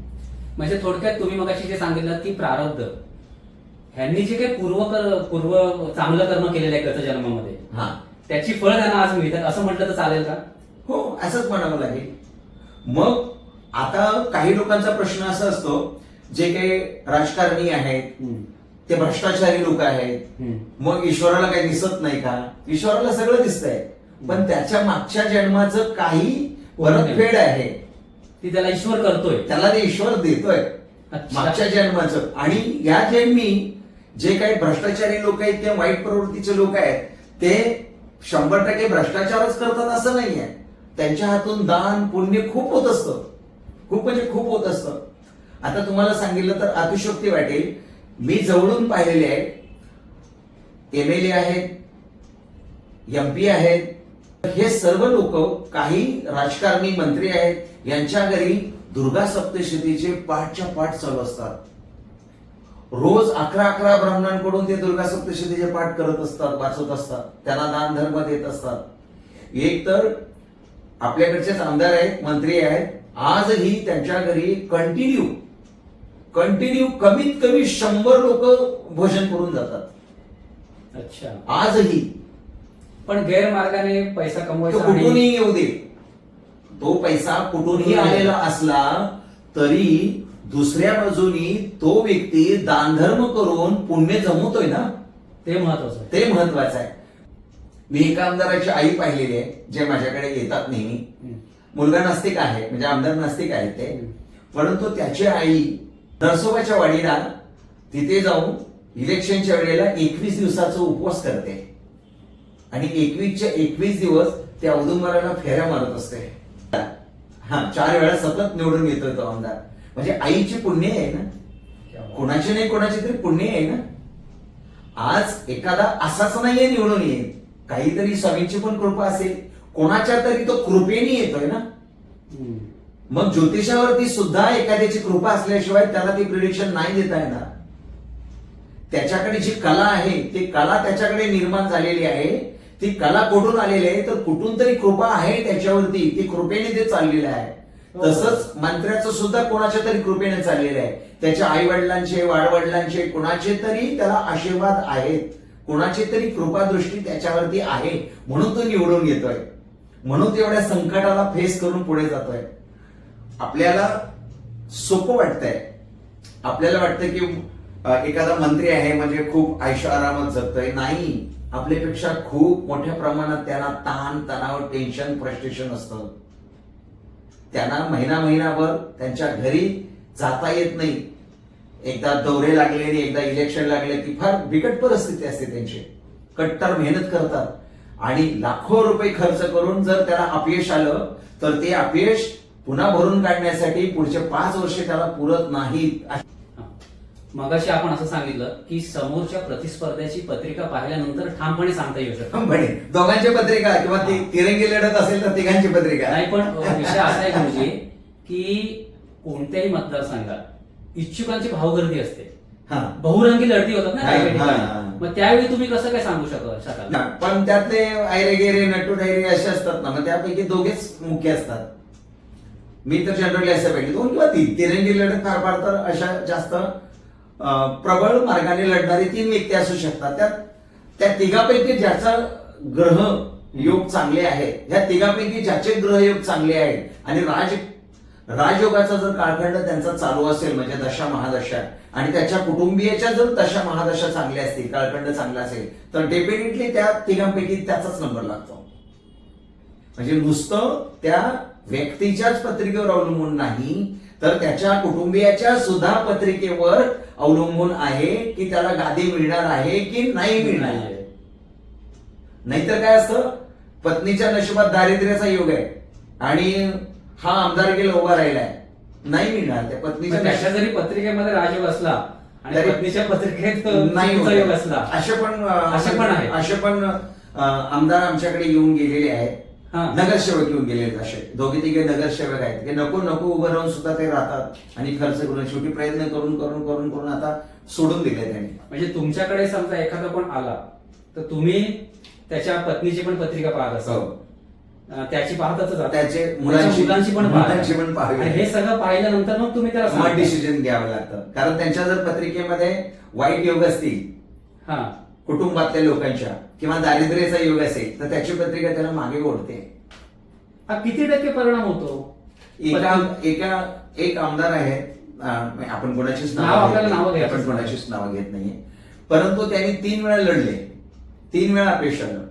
[SPEAKER 2] म्हणजे थोडक्यात तुम्ही मगाशी जे सांगितलं की प्रारब्ध ह्यांनी जे काही पूर्व चांगलं कर्म केलेलं आहे गत जन्मामध्ये,
[SPEAKER 1] हा,
[SPEAKER 2] त्याची फळ त्यांना आज मिळतात असं म्हटलं तर चालेल का?
[SPEAKER 1] हो, असंच म्हणावं लागेल. मग आता काही लोकांचा प्रश्न असा असतो, जे काही राजकारणी आहेत
[SPEAKER 2] हम्म.
[SPEAKER 1] ते भ्रष्टाचारी लोक आहेत,
[SPEAKER 2] हम्म.
[SPEAKER 1] मग ईश्वराला काही दिसत नाही का? ईश्वराला सगळं दिसतंय, पण त्याच्या मागच्या जन्माचं काही परतफेड आहे,
[SPEAKER 2] ती त्याला ईश्वर करतोय,
[SPEAKER 1] त्याला ते ईश्वर देतोय
[SPEAKER 2] अच्छा.
[SPEAKER 1] मागच्या जन्माचं. आणि या जन्मी जे काही भ्रष्टाचारी लोक आहेत किंवा वाईट प्रवृत्तीचे लोक आहेत ते 100% भ्रष्टाचारच करतात असं नाहीये. त्यांच्या हातून दान पुण्य खूप होत असतं, खूप म्हणजे खूप होत असतं. आता तुम्हाला सांगितलं तर अतिशयोक्ती वाटेल, मी जवळून पाहिलेले आहेत. MLA आहेत, MP आहेत, हे सर्व लोक, काही राजकारणी मंत्री आहेत, यांच्या घरी दुर्गा सप्तशतीचे पाठच्या पाठ चालू असतात. रोज 11 ब्राह्मणांकडून ते दुर्गा सप्तशतीचे पाठ करत असतात, वाचत असतात, त्यांना दान धर्म देत असतात. एक तर आपल्याकडचेच आमदार आहेत, मंत्री आहेत, आजही त्यांच्या घरी कंटिन्यू कमीत कमी 100 लोक भोजन करून जातात.
[SPEAKER 2] अच्छा.
[SPEAKER 1] आजही.
[SPEAKER 2] पण गैरमार्गाने पैसा
[SPEAKER 1] तो
[SPEAKER 2] कमवायचा आणि
[SPEAKER 1] कुठूनही येऊ दे, तो पैसा कुठूनही आलेला असला तरी दुसऱ्या बाजूनी तो व्यक्ती दानधर्म करून पुण्य जमवतोय ना,
[SPEAKER 2] ते महत्वाचं आहे.
[SPEAKER 1] ते महत्वाचं आहे. मी एका आमदाराची आई पाहिलेली आहे, जे माझ्याकडे येतात नेहमी.
[SPEAKER 2] हम्म.
[SPEAKER 1] मुलगा नास्तिक आहे, म्हणजे आमदार नास्तिक आहेत ते,
[SPEAKER 2] हम्म.
[SPEAKER 1] परंतु त्याची आई नरसोबाच्या वाडीला तिथे जाऊन इलेक्शनच्या वेळेला 21 दिवसाचा उपवास करते. आणि 21च्या 21 दिवस ते औदुंबराला फेऱ्या मारत असते. हा 4 वेळा सतत निवडून येतोय तो आमदार. म्हणजे आईची पुण्य आहे ना, कोणाची नाही कोणाची तरी पुण्य आहे ना. आज एखादा असाच नाहीये निवडून येईल, काहीतरी स्वामींची पण कृपा असेल, कोणाच्या तरी तो कृपेने येतोय ना. मग ज्योतिषावरती सुद्धा एखाद्याची कृपा असल्याशिवाय त्याला ती प्रिडिक्शन नाही देता येणार. त्याच्याकडे जी कला आहे ती कला त्याच्याकडे निर्माण झालेली आहे. ती कला कुठून आलेली आहे, तर कुठून तरी कृपा आहे त्याच्यावरती, ती कृपेने ते चाललेलं आहे. तसंच मंत्र्याचं सुद्धा कोणाच्या तरी कृपेने चाललेलं आहे. त्याच्या आई वडिलांचे, वाडवडिलांचे, कुणाचे तरी त्याला आशीर्वाद आहेत, कुणाची तरी कृपा दृष्टी त्याच्यावरती आहे, म्हणून तो निवडून येतोय, म्हणून तो एवढ्या संकटाला फेस करून पुढे जातोय. आपल्याला सोपं वाटतंय, आपल्याला वाटतं की एखादा मंत्री आहे म्हणजे खूप आयुष्य आरामात जगतोय. नाही, आपल्यापेक्षा खूप मोठ्या प्रमाणात त्याला ताण तणाव, टेन्शन, फ्रस्ट्रेशन असतं. त्यांना महिनाभर त्यांच्या घरी जाता येत नाही. एकदा दौरे लागले आणि एकदा इलेक्शन लागले की फार बिकट परिस्थिती असते त्यांची. कट्टर मेहनत करतात आणि लाखो रुपये खर्च करून जर त्याला अपयश आलं तर ते अपयश पुन्हा भरून काढण्यासाठी पुढचे 5 वर्ष त्याला पुरत नाहीत.
[SPEAKER 2] मगाशी आपण असं सांगितलं की समोरच्या प्रतिस्पर्ध्याची पत्रिका पाहिल्यानंतर ठामपणे सांगता येऊ शकतं.
[SPEAKER 1] म्हणे दोघांची पत्रिका किंवा ती तिरंगी लढत असेल तर तिघांची पत्रिका.
[SPEAKER 2] नाही, पण विषय असा आहे म्हणजे की कोणत्याही मतदारसंघात इच्छुकांची भावगर्दी असते, बहुरंगी लढती होतात ना काही ठिकाणी. मग त्यावेळी तुम्ही कसं काय सांगू शकाल?
[SPEAKER 1] पण त्यातले आयरे गेरे नटू डायरे असे असतात ना, मग त्यापैकी दोघेच मुख्य असतात. मी तर जनरली असं पाहिजे 2 किंवा 3 तिरंगी लढत फार फार तर अशा जास्त प्रबळ मार्गाने लढणारी 3 व्यक्ती असू शकतात. त्या तिघापैकी ज्याचा ग्रह योग चांगले आहेत, ह्या तिघापैकी ज्याचे ग्रह योग चांगले आहेत आणि राजयोगाचा जर कालखंड त्यांचा चालू असेल म्हणजे दशा महादशा, आणि त्याच्या कुटुंबियाच्या जर दशा महादशा चांगल्या असतील, कालखंड चांगला असेल, तर डेफिनेटली त्या तिघांपैकी त्याचाच नंबर लागतो. म्हणजे नुसतं त्या व्यक्तीच्याच पत्रिकेवर अवलंबून नाही, तर त्याच्या कुटुंबियाच्या सुद्धा पत्रिकेवर अवलंबून आहे की त्याला गादी मिळणार आहे की नाही मिळणार. नाहीतर काय असतं, पत्नीच्या नशिबात दारिद्र्याचा योग आहे आणि हा आमदारकीला उभा राहिलाय, नाही मिळणार. त्या पत्नीच्या
[SPEAKER 2] त्याच्या जरी पत्रिकेमध्ये राजयोग असला आणि पत्नीच्या पत्रिकेत
[SPEAKER 1] नाही
[SPEAKER 2] योग असला,
[SPEAKER 1] असे पण आमदार आमच्याकडे येऊन गेलेले आहेत. नगरसेवक येऊन गेले, असे 2-3 नगरसेवक आहेत की नको उभं राहून सुद्धा ते राहतात आणि खर्च करून शेवटी प्रयत्न करून आता सोडून दिले त्यांनी.
[SPEAKER 2] म्हणजे तुमच्याकडे समजा एखादा कोण आला तर तुम्ही त्याच्या पत्नीची पण पत्रिका पाहत असाल, त्याची पाहतच,
[SPEAKER 1] त्याचे
[SPEAKER 2] मुलांची पण
[SPEAKER 1] पाहावी.
[SPEAKER 2] हे सगळं पाहिल्यानंतर मग तुम्ही त्याला
[SPEAKER 1] स्मार्ट डिसिजन घ्यावं लागतं. कारण त्यांच्या जर पत्रिकेमध्ये वाईट योग असतील कुटुंबातल्या लोकांच्या किंवा दारिद्र्याचा योग असेल तर त्याची पत्रिका त्याला मागे ओढते.
[SPEAKER 2] हा किती टक्के परिणाम होतो?
[SPEAKER 1] एक आमदार आहे, आपण कोणाचीच नावं घेत नाहीये, परंतु त्यांनी 3 वेळा लढले, 3 वेळा अपयश आलं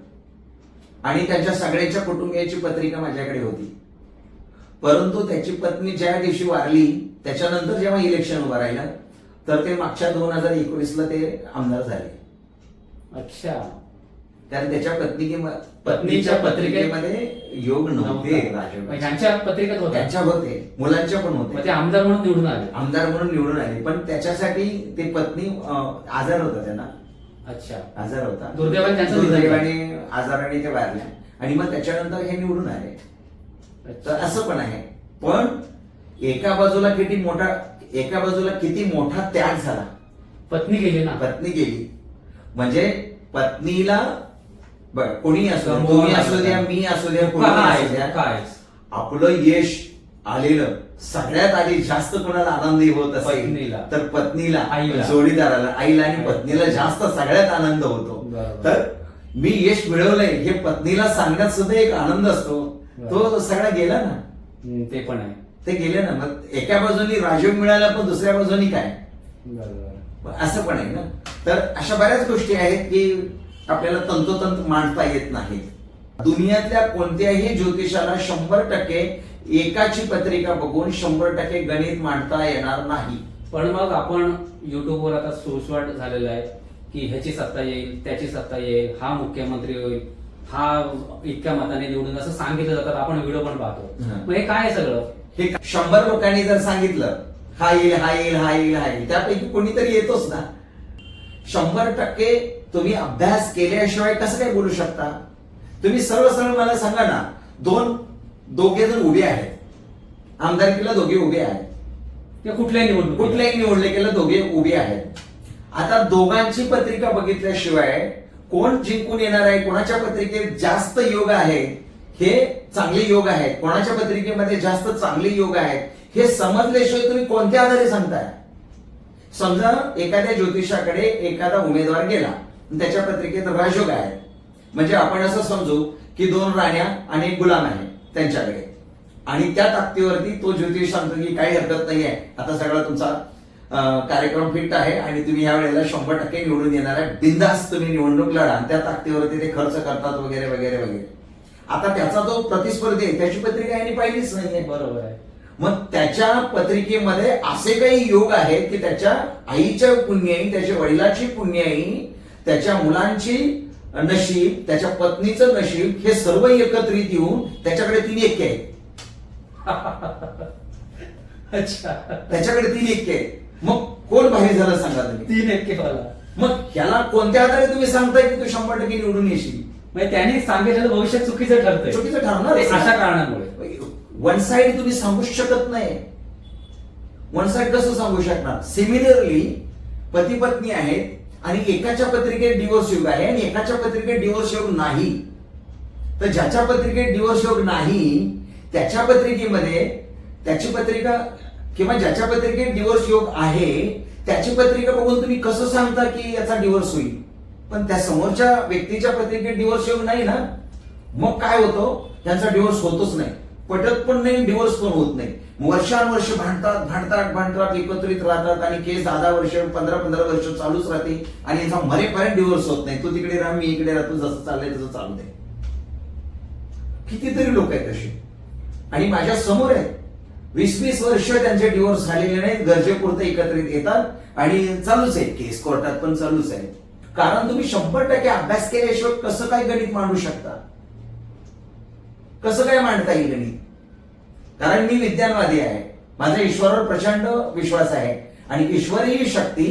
[SPEAKER 1] आणि त्यांच्या सगळ्यांच्या कुटुंबियाची पत्रिका माझ्याकडे होती. परंतु त्याची पत्नी ज्या दिवशी वारली त्याच्यानंतर जेव्हा इलेक्शन उभं राहिलं तर ते मागच्या 2019ला ते आमदार झाले.
[SPEAKER 2] अच्छा.
[SPEAKER 1] कारण त्याच्या पत्नीच्या पत्रिकेमध्ये योग नव्हते.
[SPEAKER 2] त्यांच्या पत्रिकेत होते,
[SPEAKER 1] त्यांच्या होते, मुलांच्या पण होते.
[SPEAKER 2] ते आमदार म्हणून निवडून आले. पण
[SPEAKER 1] त्याच्यासाठी ते पत्नी आजार होता त्यांना.
[SPEAKER 2] अच्छा.
[SPEAKER 1] आजार होता,
[SPEAKER 2] दुर्दैवाने
[SPEAKER 1] आजाराने ते वारल्या आणि मग त्याच्यानंतर हे निवडून आले. तर असं पण आहे. पण एका बाजूला किती मोठा त्याग झाला.
[SPEAKER 2] पत्नी
[SPEAKER 1] गेली म्हणजे पत्नीला कोणी असो, तुम्ही असू द्या, मी असू द्या, कोणी असू द्या, आपलं यश आलेलं सगळ्यात आधी जास्त कोणाला आनंदी होत असेल तर पत्नीला, जोडीदाराला, आईला आणि पत्नीला जास्त सगळ्यात आनंद होतो. तर मी यश मिळवलंय हे पत्नीला सांगण्यात सुद्धा एक आनंद असतो. तो सगळा गेला ना,
[SPEAKER 2] ते पण आहे,
[SPEAKER 1] ते गेले ना. मग एका बाजूनी राजयोग मिळाला पण दुसऱ्या बाजूनी काय, असं पण आहे ना. तर अशा बऱ्याच गोष्टी आहेत की आपल्याला तंतोतंत मांडता येत नाहीत. दुनियातल्या कोणत्याही ज्योतिषाला 100% एकाची पत्रिका बघून 100% गणित मांडता येणार नाही.
[SPEAKER 2] पण मग आपण युट्यूबवर आता सुळसुळाट झालेला आहे की ह्याची सत्ता येईल, त्याची सत्ता येईल, हा मुख्यमंत्री होईल, हा इतक्या मताने निवडून असं सांगितलं जातं, आपण व्हिडिओ पण पाहतो.
[SPEAKER 1] हा.
[SPEAKER 2] मग हे काय आहे सगळं?
[SPEAKER 1] हे 100 लोकांनी जर सांगितलं हा येईल हा येईल हा येईल हा येईल, त्यापैकी कोणीतरी येतोच ना. 100% तुम्ही अभ्यास केल्याशिवाय कसं काय बोलू शकता? तुम्ही सरळ सरळ मला सांगा ना, दोघे जण उभे आहेत, आमदारकीला दोघे उभे आहेत,
[SPEAKER 2] ते कुठल्याही निवडणूक
[SPEAKER 1] कुठल्याही निवडणुकीला दोघे उभे आहेत. आता दोघांची पत्रिका बघितल्याशिवाय कोण जिंकून येणार आहे, कोणाच्या पत्रिकेत जास्त योग आहे, हे चांगले योग आहेत, कोणाच्या पत्रिकेमध्ये जास्त चांगले योग आहेत, हे समजल्याशिवाय तुम्ही कोणत्या आधारे सांगताय? समजा एखाद्या ज्योतिषाकडे एखादा उमेदवार गेला, त्याच्या पत्रिकेत राजयोग आहे, म्हणजे आपण असं समजू की 2 राण्या आणि 1 गुलाम आहे त्यांच्याकडे, आणि त्या ताकदीवरती तो ज्योतिष सांगतो की काही हरकत नाही आहे, आता सगळा तुमचा कार्यक्रम फिट आहे आणि तुम्ही या वेळेला 100% निवडून येणार आहे, बिंदास तुम्ही निवडणूक लढा, त्या ताकदीवरती ते खर्च करतात वगैरे वगैरे वगैरे. आता त्याचा जो प्रतिस्पर्धी आहे त्याची पत्रिका यांनी पाहिलीच नाहीये.
[SPEAKER 2] बरोबर आहे.
[SPEAKER 1] मग त्याच्या पत्रिकेमध्ये असे काही योग आहेत की त्याच्या आईच्या पुण्याई, त्याच्या वडिलाची पुण्याई, त्याच्या मुलांची नशीब, त्याच्या पत्नीचं नशीब, हे सर्व एकत्रित येऊन त्याच्याकडे 3 1 आहेत.
[SPEAKER 2] अच्छा,
[SPEAKER 1] त्याच्याकडे 3 1 आहेत. मग कोण भारी झालं सांगा तुम्ही?
[SPEAKER 2] 3 1 वाला.
[SPEAKER 1] मग ह्याला कोणत्या आधारे तुम्ही सांगताय की तू 100% निवडून येशील?
[SPEAKER 2] म्हणजे त्यांनी सांगितलेलं भविष्य चुकीचं ठरतंय.
[SPEAKER 1] चुकीचं ठरणार
[SPEAKER 2] ते
[SPEAKER 1] आहे.
[SPEAKER 2] अशा कारणामुळे
[SPEAKER 1] वन साइड तुम्ही सांगूच शकत नाही. वन साइड कसं सांगू शकणार? सिमिलरली पती पत्नी आहेत आणि एकाच्या पत्रिकेत डिवोर्स योग आहे आणि एकाच्या पत्रिकेत डिवोर्स योग नाही. तर ज्याच्या पत्रिकेत डिवोर्स योग नाही त्याच्या पत्रिकेमध्ये त्याची पत्रिका, किंवा ज्याच्या पत्रिकेत डिवोर्स योग आहे त्याची पत्रिका बघून तुम्ही कसं सांगता की याचा डिवोर्स होईल? पण त्या समोरच्या व्यक्तीच्या पत्रिकेत डिवोर्स योग नाही ना. मग काय होतं? त्यांचा डिवोर्स होतच नाही, पटत पण नाही, डिवोर्स पण होत नाही. वर्षानुवर्ष भांडतात भांडतात भांडतात, एकत्रित राहतात आणि केस 10 वर्ष 15 वर्ष चालूच राहते आणि यांचा मरेपर्यंत डिवोर्स होत नाही. तू तिकडे राह, मी इकडे राहतो, जसं चाललंय तसं चालू दे. कितीतरी लोक आहेत असे आणि माझ्या समोर आहेत. 20-20 वर्ष त्यांचे डिवोर्स झालेले नाहीत, गरजेपुरते एकत्रित येतात आणि चालूच आहे, केस कोर्टात पण चालूच आहे. कारण तुम्ही 100% अभ्यास केल्याशिवाय कसं काय गणित मांडू शकता? कसं काय मांडता येईल गणित? कारण मी विज्ञानवादी आहे, माझा ईश्वरावर प्रचंड विश्वास आहे आणि ईश्वरीय शक्ती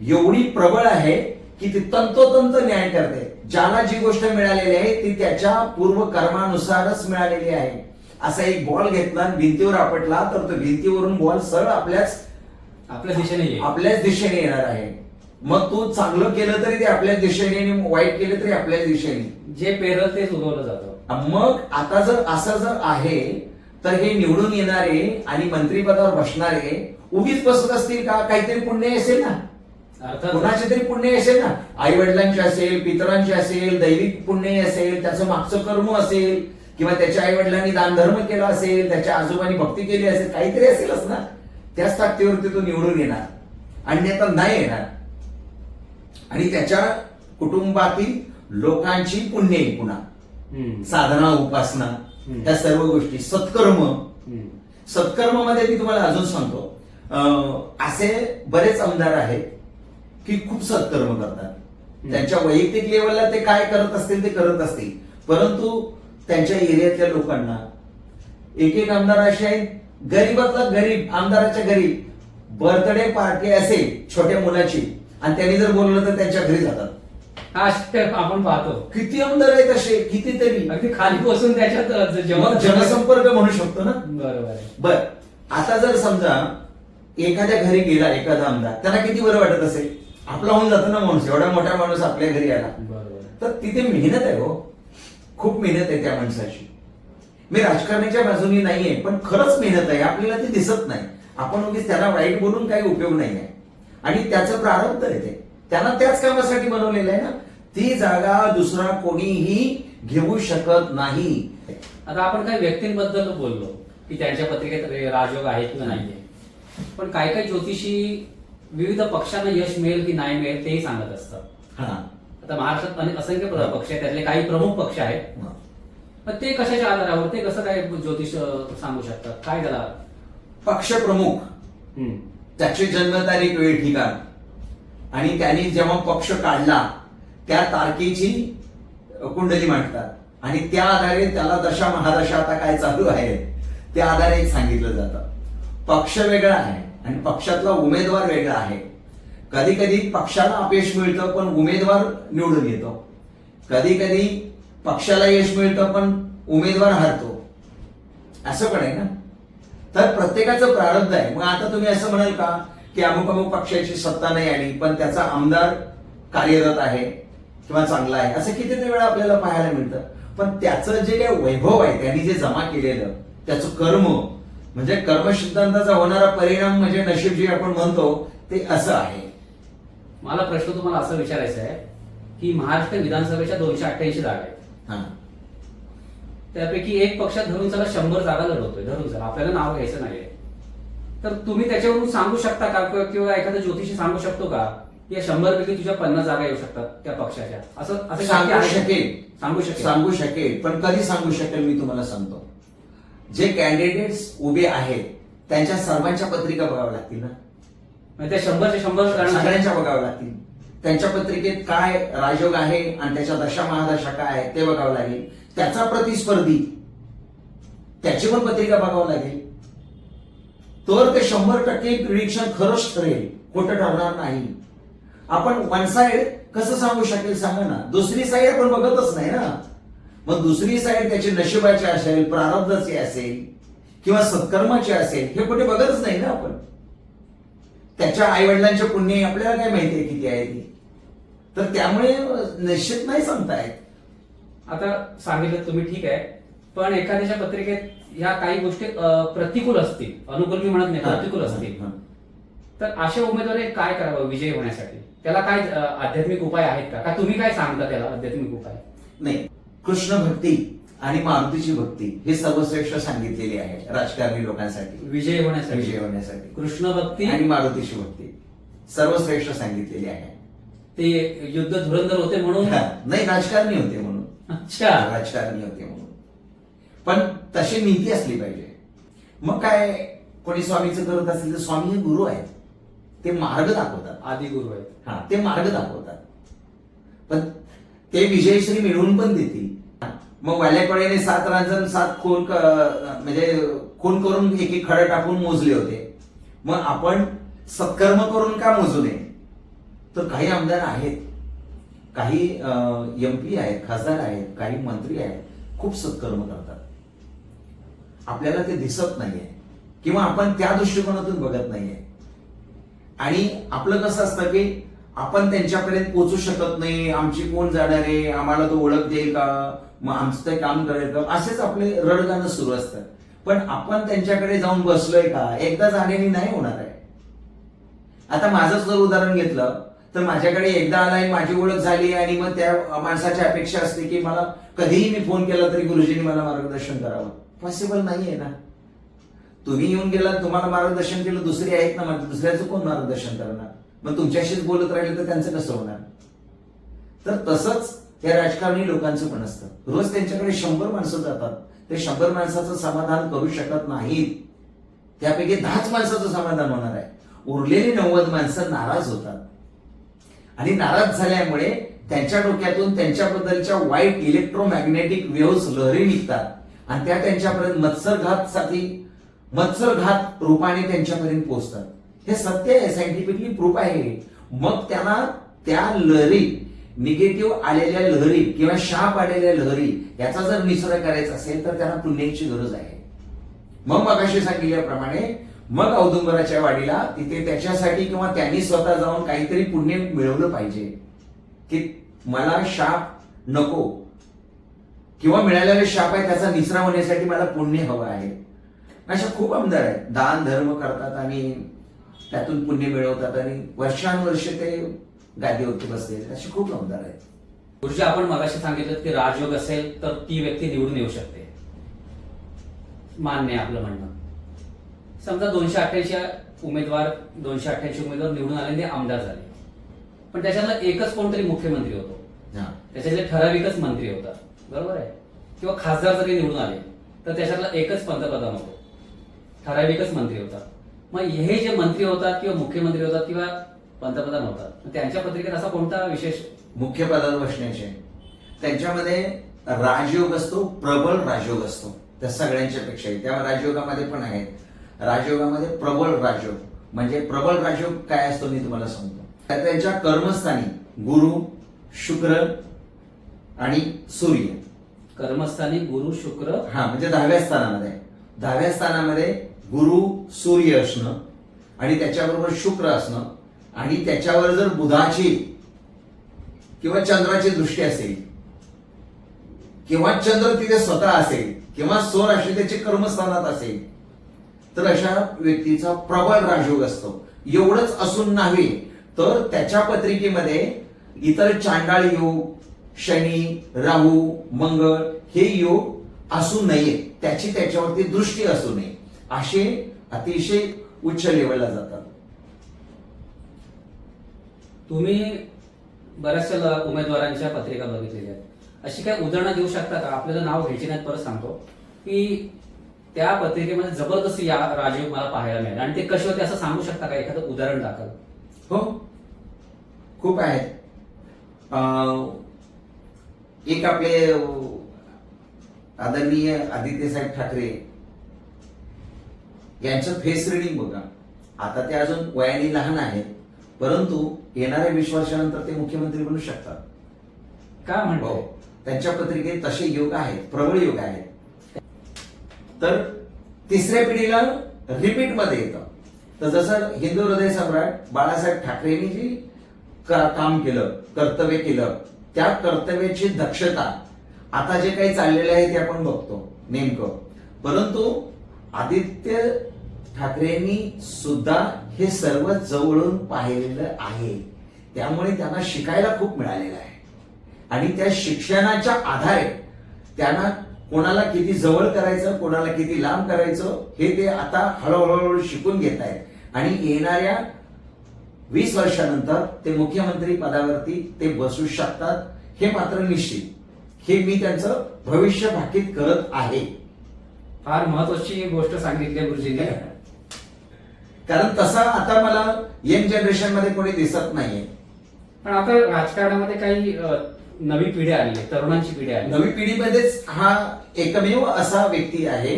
[SPEAKER 1] एवढी प्रबळ आहे की ती तंतोतंत न्याय करते. ज्याला जी गोष्ट मिळालेली आहे ती त्याच्या पूर्व कर्मानुसारच मिळालेली आहे. असा एक बॉल घेतला आणि भिंतीवर आपटला तर तो भिंतीवरून बॉल सरळ
[SPEAKER 2] आपल्या दिशेने येईल.
[SPEAKER 1] आपल्याच दिशेने येणार आहे. मग तू चांगलं केलं तरी ते आपल्याच दिशेने आणि वाईट केलं तरी आपल्याच दिशेने.
[SPEAKER 3] जे पेरल तेच उगवलं जातं.
[SPEAKER 1] मग आता जर असं जर आहे तर हे निवडून येणारे आणि मंत्रिपदावर बसणारे उगीच बसत असतील का? काहीतरी पुण्य असेल ना,
[SPEAKER 3] अर्थात
[SPEAKER 1] कोणाचे तरी पुण्य असेल ना. आई वडिलांचे असेल, पितरांचे असेल, दैविक पुण्य असेल, त्याचं मागचं कर्म असेल, किंवा त्याच्या आई वडिलांनी दानधर्म केला असेल, त्याच्या आजोबांनी भक्ती केली असेल, काहीतरी असेलच ना. त्याच ताकदीवरती तो निवडून येणार, अन्यथा नाही येणार. आणि त्याच्या कुटुंबातील लोकांची पुण्य पुन्हा साधना, उपासना, त्या सर्व गोष्टी, सत्कर्म मध्ये मी तुम्हाला अजून सांगतो, असे बरेच आमदार आहेत की खूप सत्कर्म करतात. त्यांच्या वैयक्तिक लेवलला ते काय करत असतील ते करत असतील, परंतु त्यांच्या एरियातल्या लोकांना एक एक आमदार असे आहेत, गरीबातला गरीब, आमदाराच्या गरीब, बर्थडे पार्टी असेल छोट्या मुलाची आणि त्यांनी जर बोललं तर त्यांच्या घरी जातात.
[SPEAKER 3] आपण पाहतो
[SPEAKER 1] किती आमदार आहेत असे, कितीतरी.
[SPEAKER 3] अगदी खाली बसून त्याच्यात
[SPEAKER 1] मग जनसंपर्क म्हणू शकतो ना.
[SPEAKER 3] बरोबर आहे.
[SPEAKER 1] बर, आता जर समजा एखाद्या घरी गेला एखादा आमदार, त्यांना किती बरं वाटत असेल? आपला होऊन जातो ना माणूस, एवढा मोठा माणूस आपल्या घरी आला.
[SPEAKER 3] बरोबर.
[SPEAKER 1] तर तिथे मेहनत आहे हो, खूप मेहनत आहे त्या माणसाची. मी राजकारणाच्या बाजूनी नाहीये, पण खरंच मेहनत आहे, आपल्याला ती दिसत नाही. आपण उगीच त्याला वाईट बोलून काही उपयोग नाही आहे. आणि त्याचं प्रारब्ध आहे ते, त्यांना त्याच कामासाठी बनवलेलं आहे ना. ती जागा दुसरा कोणीही घेऊ शकत नाही.
[SPEAKER 3] आता आपण काही व्यक्तींबद्दल बोललो की त्यांच्या पत्रिकेत राजयोग आहे किंवा नाहीये, पण काही काही ज्योतिषी विविध पक्षांना यश मिळेल की नाही मिळेल तेही सांगत असतात.
[SPEAKER 1] हा,
[SPEAKER 3] आता महाराष्ट्रात अनेक असंख्य पक्ष आहेत, त्यातले काही प्रमुख पक्ष आहेत. पण ते कशाच्या आधारावर, ते कसं काय ज्योतिष सांगू शकतात? काय त्याला
[SPEAKER 1] पक्षप्रमुख, त्याची जन्मतारीख, वेळ, ठिकाण आणि त्यांनी जेव्हा पक्ष काढला त्या तारखेची कुंडली म्हणतात आणि त्या आधारे त्याला दशा महादशा आता काय चालू आहे त्या आधारे एक सांगितलं जातं. पक्ष वेगळा आहे आणि पक्षातला उमेदवार वेगळा आहे. कधी कधी पक्षाला अपयश मिळतं पण उमेदवार निवडून येतो. कधी कधी पक्षाला यश मिळतं पण उमेदवार हारतो. असं पण आहे ना. तर प्रत्येकाचं प्रारब्ध आहे. मग आता तुम्ही असं म्हणाल का की अमुक अमुक पक्षाची सत्ता नाही आली पण त्याचा आमदार कार्यरत आहे किंवा चांगला आहे, असं कितीतरी वेळा आपल्याला पाहायला मिळतं. पण त्याचं जे काही वैभव आहे त्यांनी जे जमा केलेलं त्याचं कर्म म्हणजे कर्मसिद्धांताचा होणारा परिणाम म्हणजे नशीब जे आपण म्हणतो ते असं आहे.
[SPEAKER 3] मला प्रश्न तुम्हाला असा विचारायचा आहे की महाराष्ट्र विधानसभेच्या 288 जागा आहेत.
[SPEAKER 1] हा.
[SPEAKER 3] त्यापैकी एक पक्षात धरून चला 100 जागा लढवतोय, धरून चला, आपल्याला नाव घ्यायचं नाहीये. तर तुम्ही त्याच्यावरून सांगू शकता का किंवा एखादा ज्योतिषी सांगू शकतो का या 100 पैकी तुझ्या 50 जागा येऊ शकतात त्या पक्षाच्या? असं असं
[SPEAKER 1] सांगू
[SPEAKER 3] आहे?
[SPEAKER 1] शकेल.
[SPEAKER 3] सांगू
[SPEAKER 1] शकेल पण कधी सांगू शकेल मी तुम्हाला सांगतो. जे कॅन्डिडेट्स उभे आहेत त्यांच्या सर्वांच्या पत्रिका बघाव्या लागतील ना.
[SPEAKER 3] म्हणजे त्या 100च्या 100
[SPEAKER 1] सगळ्यांच्या बघाव्या लागतील. त्यांच्या पत्रिकेत काय राजयोग आहे आणि त्याच्या दशा महादशा काय आहे ते बघावं लागेल. त्याचा प्रतिस्पर्धी त्याची पण पत्रिका बघावं लागेल. तर ते 100% प्रिडिक्शन खरंच ठरेल, खोटं ठरणार नाही. आपण वन साइड कसं सांगू शकेल सांगा ना. दुसरी साईड आपण बघतच नाही ना. मग दुसरी साईड त्याची नशिबाची असेल, प्रारब्धाची असेल किंवा सत्कर्माची असेल हे कुठे बघतच नाही ना आपण. त्याच्या आई वडिलांचे पुण्य आपल्याला काय माहितीये किती आहे ती. तर त्यामुळे निश्चित नाही सांगता येत.
[SPEAKER 3] आता सांगितलं तुम्ही ठीक आहे, पण एखाद्याच्या पत्रिकेत ह्या काही गोष्टी प्रतिकूल असतील, अनुकूल मी म्हणत नाही, प्रतिकूल असतील, तर अशा उमेदवारी काय करावं विजयी होण्यासाठी? त्याला काय आध्यात्मिक उपाय आहेत का? का तुम्ही काय सांगता त्याला आध्यात्मिक उपाय?
[SPEAKER 1] नाही, कृष्ण भक्ती आणि मारुतीची भक्ती हे सर्वश्रेष्ठ सांगितलेली आहे राजकारणी लोकांसाठी.
[SPEAKER 3] विजयी होण्यासाठी कृष्ण भक्ती
[SPEAKER 1] आणि मारुतीची भक्ती सर्वश्रेष्ठ सांगितलेली आहे.
[SPEAKER 3] ते युद्ध धुरंधर होते म्हणून
[SPEAKER 1] नाही, राजकारणी होते म्हणून.
[SPEAKER 3] अच्छा,
[SPEAKER 1] राजकारणी होते म्हणून. पण तशी नीती असली पाहिजे. मग काय कोणी स्वामीचं करत असेल तर स्वामी हे गुरु आहेत. ते मार्ग दाखवतात.
[SPEAKER 3] आदी गुरु आहेत.
[SPEAKER 1] हा, ते मार्ग दाखवतात. पण ते विजयश्री मिळवून पण देतील. मग वाल्याकडेने 7 रांजण 7 खून म्हणजे खून करून एक एक खडा टाकून मोजले होते. मग आपण सत्कर्म करून का मोजू नये? तर काही आमदार आहेत, काही MP आहेत, खासदार आहेत, काही मंत्री आहेत, खूप सत्कर्म करतात. आपल्याला ते दिसत नाहीये किंवा आपण त्या दृष्टिकोनातून बघत नाहीये. आणि आपलं कसं असतं की आपण त्यांच्यापर्यंत पोहोचू शकत नाही, आमची कोण जाणार आहे, आम्हाला तो ओळख देईल का, मग आमचं ते काम करेल का, असेच आपले रडगाणं सुरू असतात. पण आपण त्यांच्याकडे जाऊन बसलोय का? एकदा जाण्याने नाही होणार आहे. आता माझंच जर उदाहरण घेतलं तर माझ्याकडे एकदा आलाय, माझी ओळख झाली आणि मग त्या माणसाची अपेक्षा असते की मला कधीही मी फोन केला तरी गुरुजींनी मला मार्गदर्शन करावं. पॉसिबल नाहीये ना. तुम्ही येऊन गेलात, तुम्हाला मार्गदर्शन केलं, दुसरी आहेत ना, म्हणजे दुसऱ्याचं कोण मार्गदर्शन करणार? मग तुमच्याशीच बोलत राहिले तर त्यांचं कसं होणार? तर तसंच या राजकारणी लोकांचं पण असतं. रोज त्यांच्याकडे 100 माणसं जातात. ते 100 माणसाचं समाधान करू शकत नाहीत. त्यापैकी 10च माणसाचं समाधान होणार आहे. उरलेली 90 माणसं नाराज होतात. आणि नाराज झाल्यामुळे त्यांच्या डोक्यातून त्यांच्याबद्दलच्या वाईट इलेक्ट्रोमॅग्नेटिक वेव्हज लहरी निघतात आणि त्या त्यांच्यापर्यंत मत्सरघात रूपाने त्यांच्यापर्यंत पोहोचतात. हे सत्य आहे, सायंटिफिकली प्रूफ आहे. मग त्यांना त्या लहरी, निगेटिव्ह आलेल्या लहरी किंवा शाप आलेल्या लहरी याचा जर निसर्ग करायचा असेल तर त्यांना पुण्याची गरज आहे. मग मगाशी सांगितल्याप्रमाणे मग औदुंबराच्या वाडीला तिथे त्याच्यासाठी किंवा त्यांनी स्वतः जाऊन काहीतरी पुण्य मिळवलं पाहिजे की मला शाप नको किंवा मिळालेले शाप आहे त्याचा निसरा होण्यासाठी मला पुण्य हवं आहे. अशा खूप आमदार आहेत, दान धर्म करतात आणि त्यातून पुण्य मिळवतात आणि वर्षानुवर्ष ते गादीवरती बसले. असे खूप आमदार आहेत.
[SPEAKER 3] गुरुजी, आपण मगाशी सांगितलं की राजयोग असेल तर ती व्यक्ती निवडून येऊ शकते. मान्य आहे आपलं म्हणणं. समजा 288 उमेदवार निवडून आले, ते आमदार झाले, पण त्याच्यातला एकच कोणतरी मुख्यमंत्री होतो, त्याच्यातले ठराविकच मंत्री होता, बरोबर आहे? किंवा खासदार जरी निवडून आले तर त्याच्यातला एकच पंतप्रधान होतो, ठराविकच मंत्री होता. मग हे जे मंत्री होतात किंवा मुख्यमंत्री होतात किंवा पंतप्रधान होतात, त्यांच्या पत्रिकेत असा कोणता विशेष
[SPEAKER 1] मुख्य पदावर बसण्याचे त्यांच्यामध्ये राजयोग असतो, प्रबळ राजयोग असतो त्या सगळ्यांच्या पेक्षाही. त्या राजयोगामध्ये पण आहेत. राजयोगामध्ये प्रबळ राजयोग म्हणजे प्रबळ राजयोग काय असतो मी तुम्हाला सांगतो. त्यांच्या कर्मस्थानी गुरु, शुक्र आणि सूर्य.
[SPEAKER 3] कर्मस्थानी गुरु, शुक्र,
[SPEAKER 1] हा म्हणजे 10व्या स्थानामध्ये. 10व्या स्थानामध्ये गुरु, सूर्य असणं आणि त्याच्याबरोबर शुक्र असणं आणि त्याच्यावर जर बुधाची किंवा चंद्राची दृष्टी असेल किंवा चंद्र तिथे स्वतः असेल किंवा स्वराशी त्याचे कर्मस्थानात असेल तर अशा व्यक्तीचा प्रबळ राजयोग असतो. एवढंच असून नाही तर त्याच्या पत्रिकेमध्ये इतर चांडाळ योग, शनी, राहू, मंगळ हे योग असू नये, त्याची त्याच्यावरती दृष्टी असू नये, असे अतिशय उच्च लेवलला जातात.
[SPEAKER 3] तुम्ही बऱ्याचशा उमेदवारांच्या पत्रिका बघितलेल्या आहेत. अशी काय उदाहरणं देऊ शकता का? आपल्याला नाव घ्यायची नाहीत, परत सांगतो की त्या पत्रिकेमध्ये जबरदस्त या राजयोग मला पाहायला मिळाले आणि ते कसे होते असं सांगू शकता का? एखादं उदाहरण दाखल.
[SPEAKER 1] हो, खूप आहेत. एक आपले आदरणीय आदित्य साहेब ठाकरे यांचं फेस रिडिंग बघा. आता ते अजून वयाने लहान आहेत, परंतु येणाऱ्या 20 वर्षानंतर ते मुख्यमंत्री बनू शकतात.
[SPEAKER 3] काय म्हणतो?
[SPEAKER 1] त्यांच्या पत्रिकेत तसे योग आहेत, प्रबळ योग आहेत. तर तिसऱ्या पिढीला रिपीट मध्ये येतं. तर जसं हिंदू हृदय सम्राट बाळासाहेब ठाकरेंनी जी काम केलं, कर्तव्य केलं, त्या कर्तव्याची दक्षता आता जे काही चाललेलं आहे ते आपण बघतो नेमकं. परंतु आदित्य ठाकरेंनी सुद्धा हे सर्व जवळून पाहिलेलं आहे, त्यामुळे त्यांना शिकायला खूप मिळालेलं आहे आणि त्या शिक्षणाच्या आधारे त्यांना कोणाला किती जवळ करायचं, कोणाला किती लांब करायचं हे ते आता हळूहळू शिकून घेत आहेत आणि येणाऱ्या 20 वर्षानंतर ते मुख्यमंत्री पदावरती ते बसू शकतात, हे मात्र निश्चित. हे मी त्यांचं भविष्य भाकीत करत आहे.
[SPEAKER 3] फार महत्वाची गोष्ट सांगितली गुरुजींनी.
[SPEAKER 1] कारण तसं आता मला यंग जनरेशन मध्ये कोणी दिसत नाहीये.
[SPEAKER 2] पण आता राजकारणामध्ये काही नवी पिढी आली आहे, तरुणांची पिढी आली.
[SPEAKER 1] नवी पिढीमध्येच हा एकमेव असा व्यक्ती आहे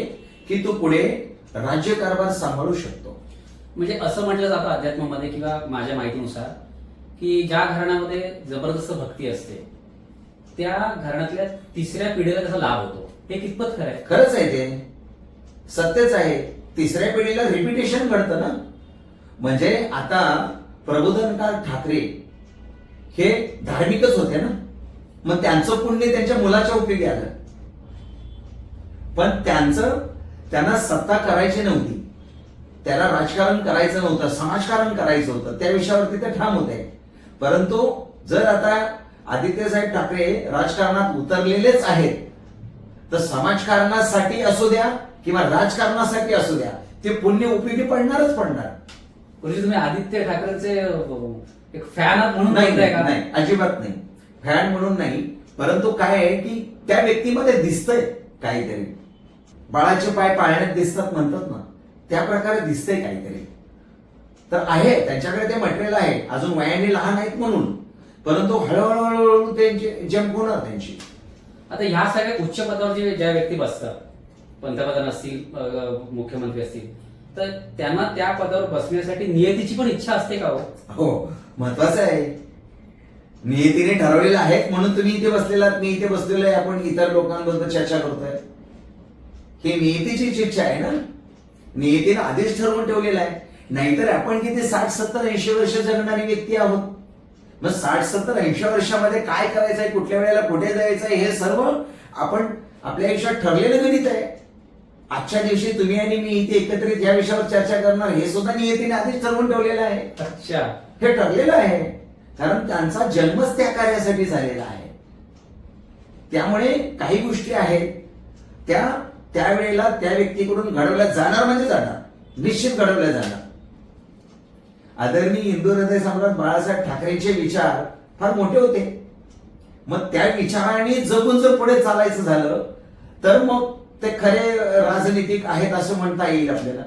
[SPEAKER 1] की तो पुढे राज्यकारभार सांभाळू शकतो.
[SPEAKER 3] म्हणजे असं म्हटलं जातं अध्यात्मामध्ये किंवा माझ्या माहितीनुसार की ज्या घराण्यामध्ये जबरदस्त भक्ती असते त्या घराण्यातल्या तिसऱ्या पिढीला त्याचा लाभ होतो. हे कितपत खरं आहे?
[SPEAKER 1] खरंच आहे, ते सत्यच आहे. तिसऱ्या पिढीला रिपिटेशन घडतं ना. म्हणजे आता प्रबोधनकार ठाकरे हे धार्मिकच होते ना, मग त्यांचं पुण्य त्यांच्या मुलाच्या उपयोगी आलं. पण त्यांना सत्ता करायची नव्हती, त्याला राजकारण करायचं नव्हतं, समाजकारण करायचं होतं, त्या विषयावरती ते ठाम होते. परंतु जर आता आदित्यसाहेब ठाकरे राजकारणात उतरलेलेच आहेत तर समाजकारणासाठी असू द्या किंवा राजकारणासाठी असू द्या ते पुण्य उपयोगी पडणारच पडणार.
[SPEAKER 3] गुरुजी तुम्ही आदित्य ठाकरेंचे एक फॅन म्हणून
[SPEAKER 1] नाही
[SPEAKER 3] बोलताय का?
[SPEAKER 1] नाही, अजिबात नाही. फॅन म्हणून नाही, परंतु काय आहे की त्या व्यक्तीमध्ये दिसतंय काहीतरी. बाळाचे पाय पाळण्यात दिसतात म्हणतात ना, त्या प्रकारे दिसतंय काहीतरी. तर आहे त्यांच्याकडे ते मटेरियल आहे, अजून वयाने लहान आहेत म्हणून, परंतु हळूहळू त्यांची जंप होणार त्यांची.
[SPEAKER 3] आता ह्या सगळ्या उच्च पदावर ज्या व्यक्ती बसतात, पंतप्रधान असतील, मुख्यमंत्री असतील, तर त्यांना त्या पदावर बसण्यासाठी नियतीची पण इच्छा असते का?
[SPEAKER 1] हो, महत्वाचं आहे. नियतीने ठरवलेलं आहे म्हणून तुम्ही इथे बसलेला, मी इथे बसलेलो आहे, आपण इतर लोकांबरोबर चर्चा करतोय. ही नियतीचीच इच्छा आहे ना. नियतीनं आधीच ठरवून ठेवलेलं आहे. नाहीतर आपण किती 60, 70, 80 वर्ष जगणारी व्यक्ती आहोत. मग 60, 70, 80 वर्षामध्ये काय करायचंय, कुठल्या वेळेला कुठे जायचंय, हे सर्व आपण आपल्या आयुष्यात ठरलेलं गणित आहे. आजच्या दिवशी तुम्ही आणि मी इथे एकत्रित या विषयावर चर्चा करणार, हे सुद्धा नियतीने आधीच ठरवून ठेवलेलं आहे.
[SPEAKER 3] अच्छा,
[SPEAKER 1] हे ठरलेलं आहे, कारण त्यांचा जन्मच त्या कार्यासाठी झालेला आहे. त्यामुळे काही गोष्टी आहेत त्यावेळेला त्या व्यक्तीकडून घडवल्या जाणार, म्हणजे जाणार, निश्चित घडवल्या जाणार. आदरणीय हिंदू हृदय सम्राट बाळासाहेब ठाकरेंचे विचार फार मोठे होते. मग त्या विचाराने जगून जर पुढे चालायचं झालं तर मग ते खरे राजनीतिक आहेत असं म्हणता येईल आपल्याला.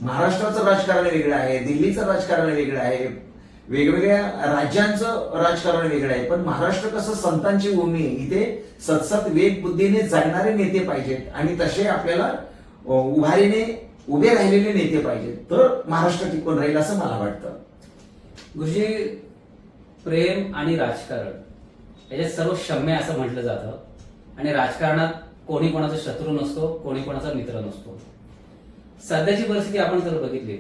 [SPEAKER 1] महाराष्ट्राचं राजकारण वेगळं आहे, दिल्लीचं राजकारण वेगळं आहे, वेगवेगळ्या राज्यांचं राजकारण वेगळं आहे, पण महाराष्ट्र कसं संतांची भूमी आहे, इथे सतसत वेग बुद्धीने जगणारे नेते पाहिजेत आणि तसे आपल्याला उभारीने उभे राहिलेले नेते पाहिजेत, तर महाराष्ट्र टिकून राहील असं मला वाटतं.
[SPEAKER 3] गुरुजी, प्रेम आणि राजकारण याच्यात सर्व क्षम्य असं म्हटलं जातं आणि राजकारणात कोणी कोणाचा शत्रू नसतो, कोणी कोणाचा मित्र नसतो. सध्याची परिस्थिती आपण जर बघितली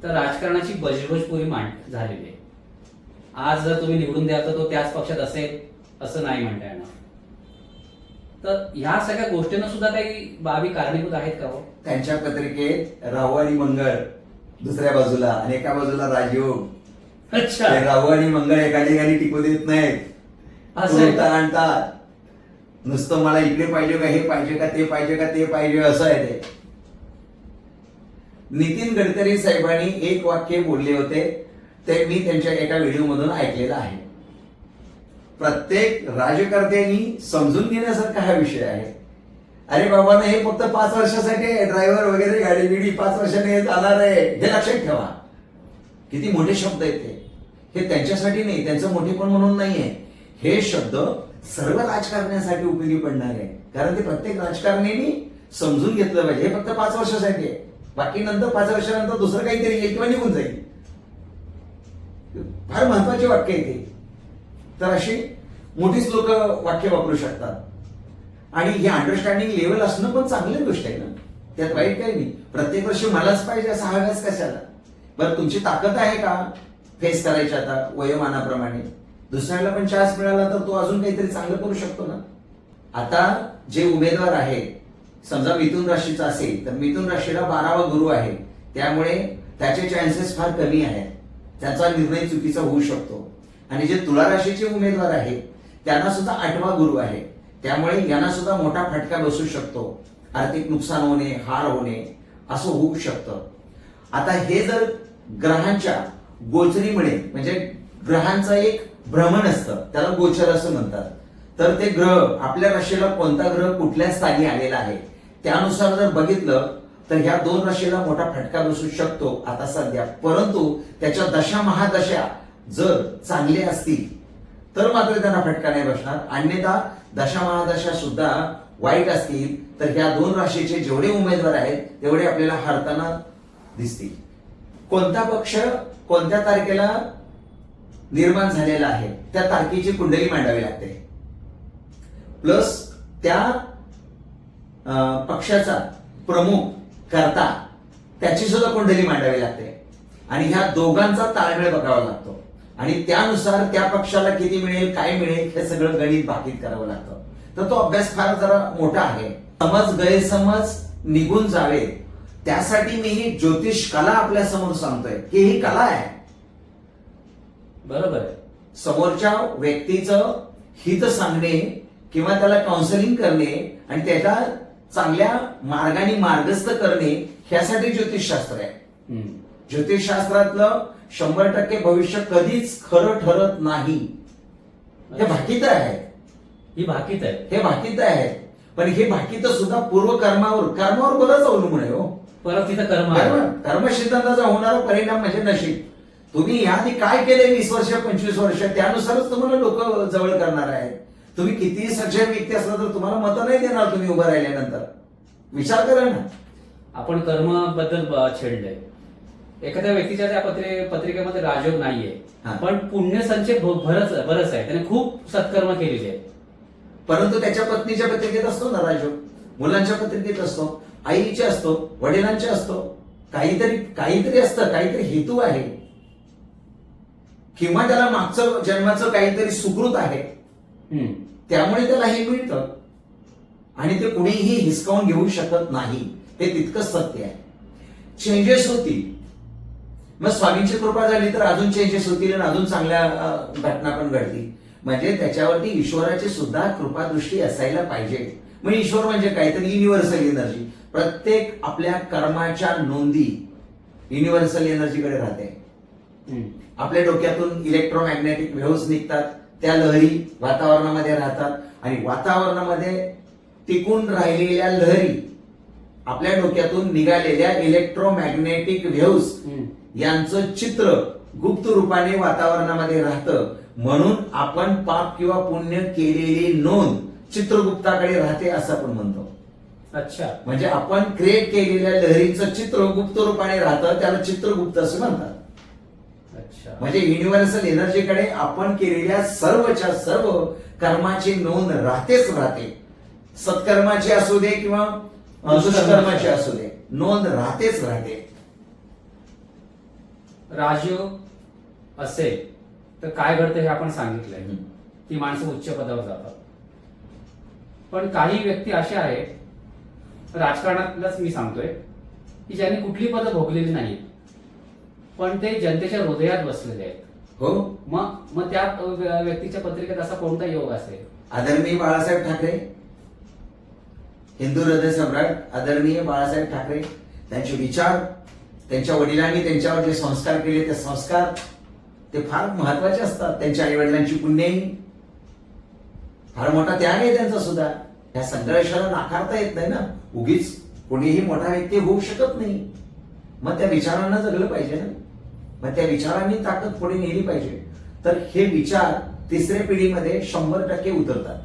[SPEAKER 3] तर राजकारणाची बजबजपुरी झालेली आहे. आज जर तुम्ही निवडून द्याल तर तो त्याच पक्षात असेल असं नाही म्हणता येणार. तर ह्या सगळ्या गोष्टींना सुद्धा काही बाबी कारणीभूत आहेत का हो?
[SPEAKER 1] त्यांच्या पत्रिकेत राहू आणि मंगळ दुसऱ्या बाजूला आणि एका बाजूला राजयोग.
[SPEAKER 3] अच्छा,
[SPEAKER 1] ते राहू आणि मंगळ एका ठिकाणी टिकू देत नाहीत,
[SPEAKER 3] असं आहे का?
[SPEAKER 1] आणतात. नुसतं मला इकडे पाहिजे का, हे पाहिजे का, ते पाहिजे का, ते पाहिजे असं आहे ते. नितीन गडकरी साहेबांनी एक वाक्य बोलले होते, ते मी त्यांच्या एका व्हिडिओ मधून ऐकलेलं आहे. प्रत्येक राजकर्त्यांनी समजून घेण्यासारखा हा विषय आहे. अरे बाबा ना, हे फक्त 5 वर्षासाठी ड्रायव्हर वगैरे गाडी बिडी 5 वर्षाने जाणार आहे, हे लक्षात ठेवा. किती मोठे शब्द आहेत ते. हे त्यांच्यासाठी नाही, त्यांचं मोठेपण म्हणून नाहीये. हे शब्द सर्व राजकारण्यासाठी उपयोगी पडणार आहे, कारण ते प्रत्येक राजकारण्याने समजून घेतलं पाहिजे. हे फक्त 5 वर्षासाठी आहे, बाकी नंतर 5 वर्षानंतर दुसरं काहीतरी येईल किंवा निघून जाईल. फार महत्वाचे वाक्य आहे ते. तर अशी मोठीच लोक वाक्य वापरू शकतात आणि हे अंडरस्टँडिंग लेवल असणं पण चांगली गोष्ट आहे ना, त्यात वाईट काही नाही. प्रत्येक वर्षी मलाच पाहिजे असा हव्यास कशाला? बरं, तुमची ताकद आहे का फेस करायची आता वयोमानाप्रमाणे? दुसऱ्याला पण चान्स मिळाला तर तो अजून काहीतरी चांगलं करू शकतो ना. आता जे उमेदवार आहे, समजा मिथुन राशीचा असेल तर मिथुन राशीला 12वा गुरु आहे, त्यामुळे त्याचे चान्सेस फार कमी आहेत, त्याचा निर्णय चुकीचा होऊ शकतो. आणि जे तुला राशीचे उमेदवार आहेत त्यांना सुद्धा 8वा गुरु आहे, त्यामुळे यांना सुद्धा मोठा फटका बसू शकतो. आर्थिक नुकसान होणे, हार होणे असं होऊ शकतं. आता हे जर ग्रहांच्या गोचरीमुळे, म्हणजे ग्रहांचं एक भ्रमण असतं, त्याला गोचर असं म्हणतात, तर ते ग्रह आपल्या राशीला कोणता ग्रह कुठल्या स्थानी आलेला आहे त्यानुसार जर बघितलं तर ह्या 2 राशीला मोठा फटका बसू शकतो आता सध्या. परंतु त्याच्या दशा महादशा जर चांगले असतील तर मात्र त्यांना फटका नाही बसणार. अन्यथा दशा महादशा सुद्धा वाईट असतील तर ह्या 2 राशीचे जेवढे उमेदवार आहेत तेवढे आपल्याला हारताना दिसतील. कोणता पक्ष कोणत्या तारखेला निर्माण झालेला आहे त्या तारखेची कुंडली मांडावी लागते, प्लस त्या पक्षाचा प्रमुख करता त्याची सुद्धा कुंडली मांडावी लागते आणि ह्या दोघांचा ताळमेळ बघावा लागतो आणि त्यानुसार त्या पक्षाला किती मिळेल, काय मिळेल हे सगळं गणित भाकीत करावं लागतं. तर तो अभ्यास फार जरा मोठा आहे. समज गैरसमज निघून जावे त्यासाठी मी ही ज्योतिष कला आपल्या समोर सांगतोय की ही कला आहे.
[SPEAKER 3] बरोबर आहे.
[SPEAKER 1] समोरच्या व्यक्तीचं हित सांगणे किंवा त्याला काउन्सिलिंग करणे आणि त्याला चांगल्या मार्गाने मार्गस्थ करणे ह्यासाठी ज्योतिषशास्त्र आहे. ज्योतिषशास्त्रातलं 100% भविष्य कधीच खरं ठरत नाही. हे भाकीत आहे,
[SPEAKER 3] ही भाकीत आहे,
[SPEAKER 1] हे भाकीत आहे. पण हे भाकीत सुद्धा पूर्व कर्मावर बरंच अवलंबून आहे हो.
[SPEAKER 3] परत तिथं कर्म आहे.
[SPEAKER 1] कर्मसिद्धांताचा होणारा परिणाम म्हणजे नशीब. तुम्ही याआधी काय केले 20 वर्ष 25 वर्ष त्यानुसारच तुम्हाला लोक जवळ करणार आहेत. तुम्ही कितीही सक्षम व्यक्ती असला तर तुम्हाला मतं नाही देणार तुम्ही उभं राहिल्यानंतर. विचार करा ना.
[SPEAKER 3] आपण कर्माबद्दल छेडलंय. एखाद्या व्यक्तीच्या त्या पत्रिकेमध्ये राजयोग नाहीये,
[SPEAKER 1] हा.
[SPEAKER 3] पण पुण्य संचय बरंच आहे, त्याने खूप सत्कर्म केलेले आहेत.
[SPEAKER 1] परंतु त्याच्या पत्नीच्या पत्रिकेत असतो ना राजयोग, मुलांच्या पत्रिकेत असतो, आईचे असतो, वडिलांचे असतो. काहीतरी असतं, काहीतरी हेतू आहे किंवा त्याला मागचं जन्माचं काहीतरी सुकृत आहे, त्यामुळे त्याला हे मिळतं आणि ते कुणीही हिसकावून घेऊ शकत नाही. हे तितकंच सत्य आहे. चेंजेस होतील, मग स्वामींची कृपा झाली तर अजून चेंजेस होतील आणि अजून चांगल्या घटना पण घडतील. म्हणजे त्याच्यावरती ईश्वराची सुद्धा कृपादृष्टी असायला पाहिजे. मग ईश्वर म्हणजे काय तर युनिव्हर्सल एनर्जी. प्रत्येक आपल्या कर्माच्या नोंदी युनिव्हर्सल एनर्जीकडे राहते. आपल्या डोक्यातून इलेक्ट्रोमॅग्नेटिक वेव्हज निघतात, त्या लहरी वातावरणामध्ये राहतात आणि वातावरणामध्ये टिकून राहिलेल्या लहरी आपल्या डोक्यातून निघालेल्या इलेक्ट्रोमॅग्नेटिक वेव्हज यांचं चित्र गुप्त रूपाने वातावरणामध्ये राहतं, म्हणून आपण पाप किंवा पुण्य केलेली नोंद चित्रगुप्ताकडे राहते असं आपण म्हणतो.
[SPEAKER 2] अच्छा.
[SPEAKER 1] म्हणजे आपण क्रिएट केलेल्या लहरीचं चित्र गुप्त रूपाने राहतं, त्याला चित्रगुप्त असं म्हणतात.
[SPEAKER 2] अच्छा.
[SPEAKER 1] म्हणजे युनिव्हर्सल एनर्जीकडे आपण केलेल्या सर्वच्या सर्व कर्माची नोंद राहतेच राहते. सत्कर्माची असू दे किंवा दुष्कर्माची असू दे, नोंद राहतेच राहते.
[SPEAKER 2] राजयोग असेल तर काय घडतं हे आपण सांगितलंय. ती माणसं उच्च पदावर जातात. पण काही व्यक्ती अशा आहेत, राजकारणातलंच मी सांगतोय, की ज्यांनी कुठली पदं भोगलेली नाहीत, पण ते जनतेच्या हृदयात बसलेले आहेत.
[SPEAKER 1] हो.
[SPEAKER 2] मग त्या व्यक्तीच्या पत्रिकेत असा कोणता योग असेल?
[SPEAKER 1] आदरणीय बाळासाहेब ठाकरे, हिंदू हृदय सम्राट आदरणीय बाळासाहेब ठाकरे, त्यांचे विचार, त्यांच्या वडिलांनी त्यांच्यावर जे संस्कार केले ते संस्कार ते फार महत्वाचे असतात. त्यांच्या आई वडिलांची पुण्याई, फार मोठा त्याग आहे त्यांचा सुद्धा. या संघर्षाला नाकारता येत नाही ना. उगीच कोणीही मोठा व्यक्ती होऊ शकत नाही. मग त्या विचारांना जगलं पाहिजे ना. मग त्या विचारांनी ताकद पुढे नेली पाहिजे. तर हे विचार तिसऱ्या पिढीमध्ये 100% उतरतात.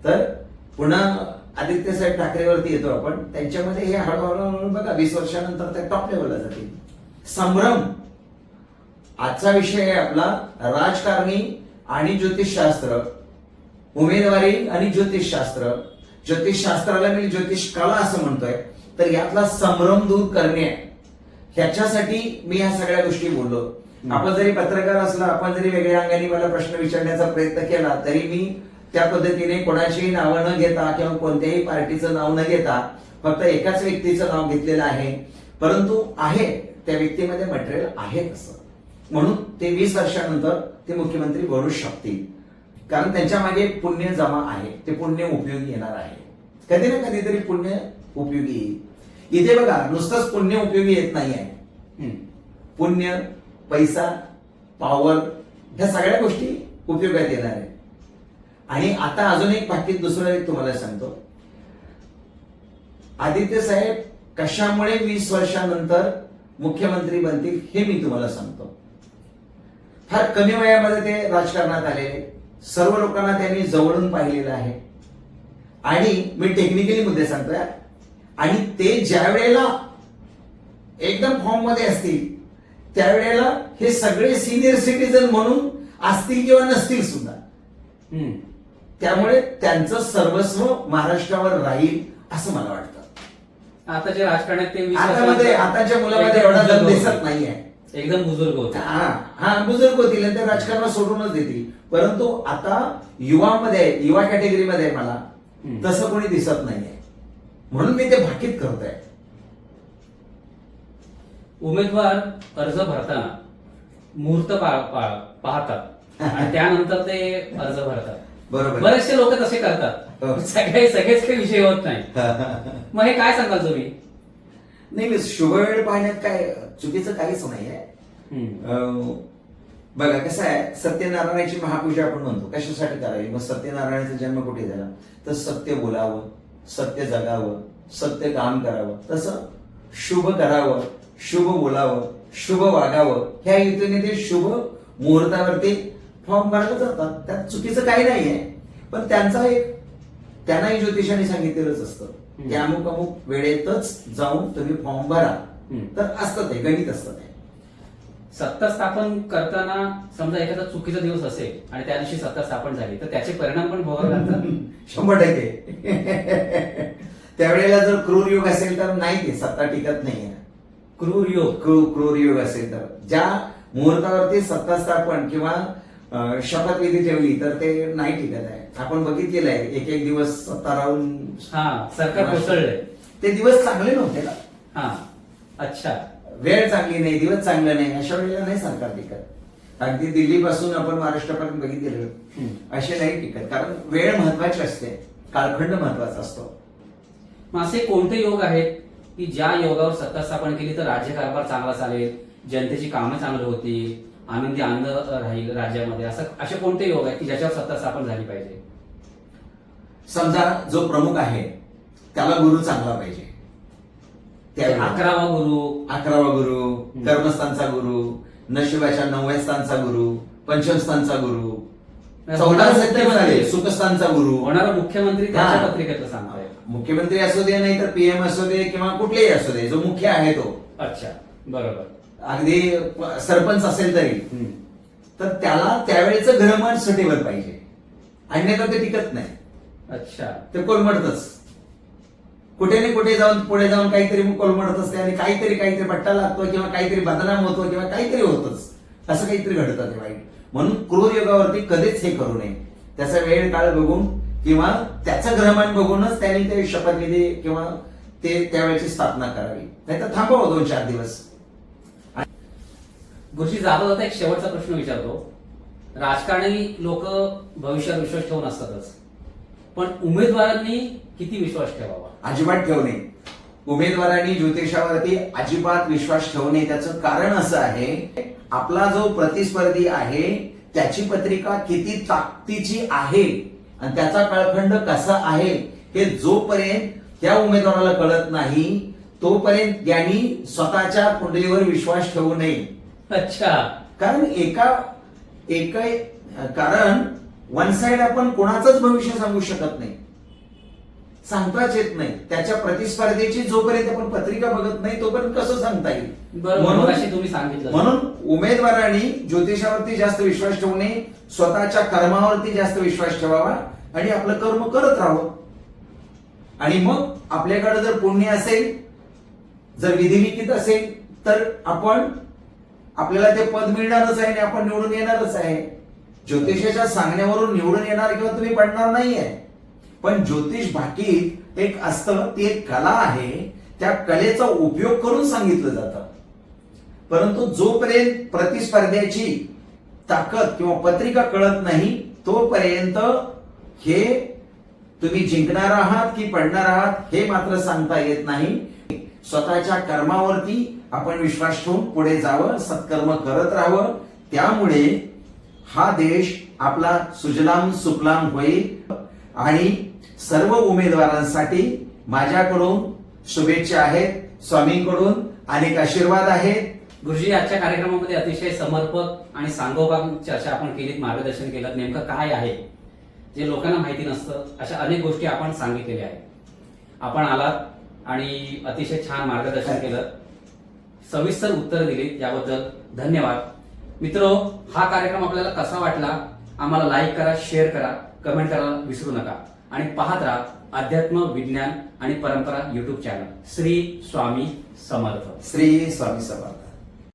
[SPEAKER 1] तर पुन्हा आदित्य साहेब ठाकरेवरती येतो आपण. त्यांच्यामध्ये हे हळूहळू बघा 20 वर्षानंतर ते टॉप लेवलला जातील. संभ्रम. आजचा विषय आहे आपला राजकारणी आणि ज्योतिषशास्त्र, उमेदवारी आणि ज्योतिषशास्त्र. ज्योतिषशास्त्राला मी ज्योतिष कला असं म्हणतोय. तर यातला संभ्रम दूर करणे, ह्याच्यासाठी मी ह्या सगळ्या गोष्टी बोललो. आपण जरी पत्रकार असला, आपण जरी वेगळ्या अंगाने मला प्रश्न विचारण्याचा प्रयत्न केला, तरी मी त्या पद्धतीने कोणाचीही नावं न घेता किंवा कोणत्याही पार्टीचं नाव न घेता फक्त एकाच व्यक्तीचं नाव घेतलेलं आहे. परंतु आहे त्या व्यक्तीमध्ये मटेरियल आहे तसं, म्हणून ते 20 वर्षानंतर ते मुख्यमंत्री बनू शकतील. कारण त्यांच्या मागे पुण्य जमा आहे. ते पुण्य उपयोगी येणार आहे. कधी ना कधीतरी पुण्य उपयोगी येईल. इथे बघा नुसतंच पुण्य उपयोगी येत नाही आहे. पुण्य, पैसा, पॉवर, ह्या सगळ्या गोष्टी उपयोगात येणार आहेत. आणि आता अजून एक बाकीत दुसरं एक तुम्हाला सांगतो. आदित्य साहेब कशामुळे 20 वर्षानंतर मुख्यमंत्री बनतील हे मी तुम्हाला सांगतो. फार कमी वयामध्ये ते राजकारणात आलेले, सर्व लोकांना त्यांनी जवळून पाहिलेलं आहे. आणि मी टेक्निकली मुद्दे सांगतोय. आणि ते ज्या वेळेला एकदम फॉर्म मध्ये असतील त्यावेळेला हे सगळे सिनियर सिटीजन म्हणून असतील किंवा नसतील सुद्धा. त्यामुळे त्यांचं सर्वस्व महाराष्ट्रावर राहील असं मला वाटतं.
[SPEAKER 2] आताच्या राजकारणात ते
[SPEAKER 1] आताच्या मुलामध्ये एवढा दम दिसत नाहीये.
[SPEAKER 2] एकदम बुजुर्ग होते.
[SPEAKER 1] हा बुजुर्ग होतील आणि ते राजकारण सोडूनच देतील. परंतु आता युवामध्ये, युवा कॅटेगरीमध्ये मला तसं कोणी दिसत नाहीये. म्हणून मी ते भाकीत करतोय.
[SPEAKER 2] उमेदवार अर्ज भरताना मुहूर्त पाहतात आणि त्यानंतर ते अर्ज भरतात.
[SPEAKER 1] बरोबर.
[SPEAKER 2] बरेचसे लोक तसे करतात. सगळेच काही विषय होत नाही. मग हे काय सांगाल तुम्ही?
[SPEAKER 1] नाही, शुभ वेळ पाहण्यात काय चुकीचं काहीच नाहीये. बघा कसं आहे, सत्यनारायणाची महापूजा आपण म्हणतो. कशासाठी करावी? मग सत्यनारायणाचा जन्म कुठे झाला? तर सत्य बोलावं, सत्य जगावं, सत्य काम करावं, तसं शुभ करावं, शुभ बोलावं, शुभ वागावं, ह्या हेतूने ते शुभ मुहूर्तावरती फॉर्म भरले जातात. त्यात चुकीचं काही नाहीये. पण त्यांनाही ज्योतिषाने सांगितलेलंच असतं की अमुक अमुक वेळेतच जाऊन तुम्ही फॉर्म भरा. तर असतं ते गणित असतं. ते
[SPEAKER 2] सत्ता स्थापन करताना समजा एखादा चुकीचा दिवस असेल आणि त्या दिवशी सत्ता स्थापन झाली तर त्याचे परिणाम पण भोगावे लागतात.
[SPEAKER 1] 100%. त्यावेळेला जर क्रूर योग असेल तर नाही, ते सत्ता टिकत नाहीये.
[SPEAKER 2] क्रूर योग,
[SPEAKER 1] क्रूर योग असेल तर, ज्या मुहूर्तावरती सत्ता स्थापन किंवा शपथविधी ठेवली तर ते नाही टिकत आहे. आपण बघितलेलं आहे. एक एक दिवस सत्ता राहून
[SPEAKER 2] सरकार कोसळलंय.
[SPEAKER 1] ते दिवस चांगले नव्हते ना.
[SPEAKER 2] अच्छा,
[SPEAKER 1] वेळ चांगली नाही, दिवस चांगला नाही, अशा वेळेला नाही सरकार टिकत. अगदी दिल्लीपासून आपण महाराष्ट्रापर्यंत बघितलेलं असे नाही टिकत. कारण वेळ महत्वाची असते, कालखंड महत्वाचा असतो.
[SPEAKER 2] मग असे कोणते योग आहेत की ज्या योगावर सत्ता स्थापन केली तर राज्यकारभार चांगला चालेल, जनतेची कामं चांगली होतील, आनंदी आनंद राहील राज्यामध्ये? असे कोणते योग आहेत की ज्याच्यावर सत्ता स्थापन झाली पाहिजे?
[SPEAKER 1] समजा जो प्रमुख आहे त्याला गुरु चांगला पाहिजे. त्यावेळी
[SPEAKER 3] 11वा गुरु
[SPEAKER 1] 11वा गुरु, कर्मस्थानचा गुरु, नशिबाच्या 9व्या स्थानचा गुरु, पंचम स्थानचा गुरु, 14 सत्तर झाले, सुखस्थानचा गुरु.
[SPEAKER 3] होणारा मुख्यमंत्री त्याच्या
[SPEAKER 1] हा.
[SPEAKER 3] पत्रिकेतलं सांगताय.
[SPEAKER 1] मुख्यमंत्री असू दे नाही तर पीएम असू दे किंवा कुठलेही असू दे, जो मुख्य आहे तो,
[SPEAKER 3] अच्छा, बरोबर.
[SPEAKER 1] अगदी सरपंच असेल तरी,
[SPEAKER 3] हम्म.
[SPEAKER 1] तर त्याला त्यावेळेचं घरमान सुटेवर पाहिजे, अन्यथा ते टिकत नाही,
[SPEAKER 3] अच्छा,
[SPEAKER 1] ते कोलमडतच. कुठे ना कुठे जाऊन पुढे जाऊन काहीतरी कोलमडत असते आणि काहीतरी बट्टा लागतो किंवा काहीतरी बदनाम होतो किंवा काहीतरी होतच, असं काहीतरी घडतं ते वाईट. म्हणून क्रूर युगावरती कधीच हे करू नये. त्याचा वेळ काळ बघून किंवा त्याचं ग्रहमान बघूनच त्यांनी ते शपथविधी किंवा ते त्यावेळेची स्थापना करावी, नाहीतर थांबवा 2-4 दिवस.
[SPEAKER 3] गुरुजी, जाता जाता एक शेवटचा प्रश्न विचारतो. राजकारणी लोक भविष्यावर विश्वास ठेवून असतातच, पण उमेदवारांनी किती विश्वास ठेवावा?
[SPEAKER 1] अजिबात ठेवू नये. उमेदवारांनी ज्योतिषावरती अजिबात विश्वास ठेवू नये. त्याचं कारण असं आहे, आपला जो प्रतिस्पर्धी आहे त्याची पत्रिका किती ताकदीची आहे आणि त्याचा काळखंड कसा आहे हे जोपर्यंत त्या उमेदवाराला कळत नाही तोपर्यंत त्यांनी स्वतःच्या कुंडलीवर विश्वास ठेवू नये.
[SPEAKER 3] अच्छा,
[SPEAKER 1] कारण वन साइड आपण कोणाचंच भविष्य सांगू शकत नाही, सांगताच येत नाही. त्याच्या प्रतिस्पर्धेची जोपर्यंत आपण पत्रिका बघत नाही तोपर्यंत कसं सांगता येईल.
[SPEAKER 3] बरोबर, मगाशी तुम्ही सांगितलं.
[SPEAKER 1] म्हणून उमेदवारांनी ज्योतिषावरती जास्त विश्वास ठेवू नये, स्वतःच्या कर्मावरती जास्त विश्वास ठेवावा आणि आपलं कर्म करत राहावं. आणि मग आपल्याकडे जर पुण्य असेल, जर विधिलिखित असेल तर आपल्याला ते पद मिळणारच आहे आणि आपण निवडून येणारच आहे. ज्योतिषाच्या सांगण्यावरून निवडून येणार किंवा तुम्ही पडणार नाहीये. पण ज्योतिष भाकीत एक असतं, ती एक कला आहे, त्या कलेचा उपयोग करून सांगितलं जातं. परंतु जोपर्यंत प्रतिस्पर्ध्याची ताकद किंवा पत्रिका कळत नाही तोपर्यंत हे तुम्ही जिंकणार आहात की पडणार आहात हे मात्र सांगता येत नाही. स्वतःच्या कर्मावरती आपण विश्वास ठेवून पुढे जावं, सत्कर्म करत राहावं. त्यामुळे हा देश आपला सुजलाम सुफलाम होईल. आणि सर्व उमेदवारांसाठी माझ्याकडून शुभेच्छा आहेत, स्वामींकडून अनेक आशीर्वाद आहेत.
[SPEAKER 3] गुरुजी, आजच्या कार्यक्रमामध्ये अतिशय समर्पक आणि सांगोपांग चर्चा आपण केलीत, मार्गदर्शन केलं. नेमकं काय आहे जे लोकांना माहिती नसतं, अशा अनेक गोष्टी आपण सांगितलेल्या आहेत. आपण आलात आणि अतिशय छान मार्गदर्शन केलं, सविस्तर उत्तर दिली, याबद्दल धन्यवाद. मित्रो, हा कार्यक्रम आपल्याला कसा वाटला आम्हाला लाईक करा, शेअर करा, कमेंट करायला विसरू नका. आणि पाहत राहा अध्यात्म, विज्ञान आणि परंपरा युट्यूब चॅनल. श्री स्वामी समर्थ.
[SPEAKER 1] श्री स्वामी समर्थ.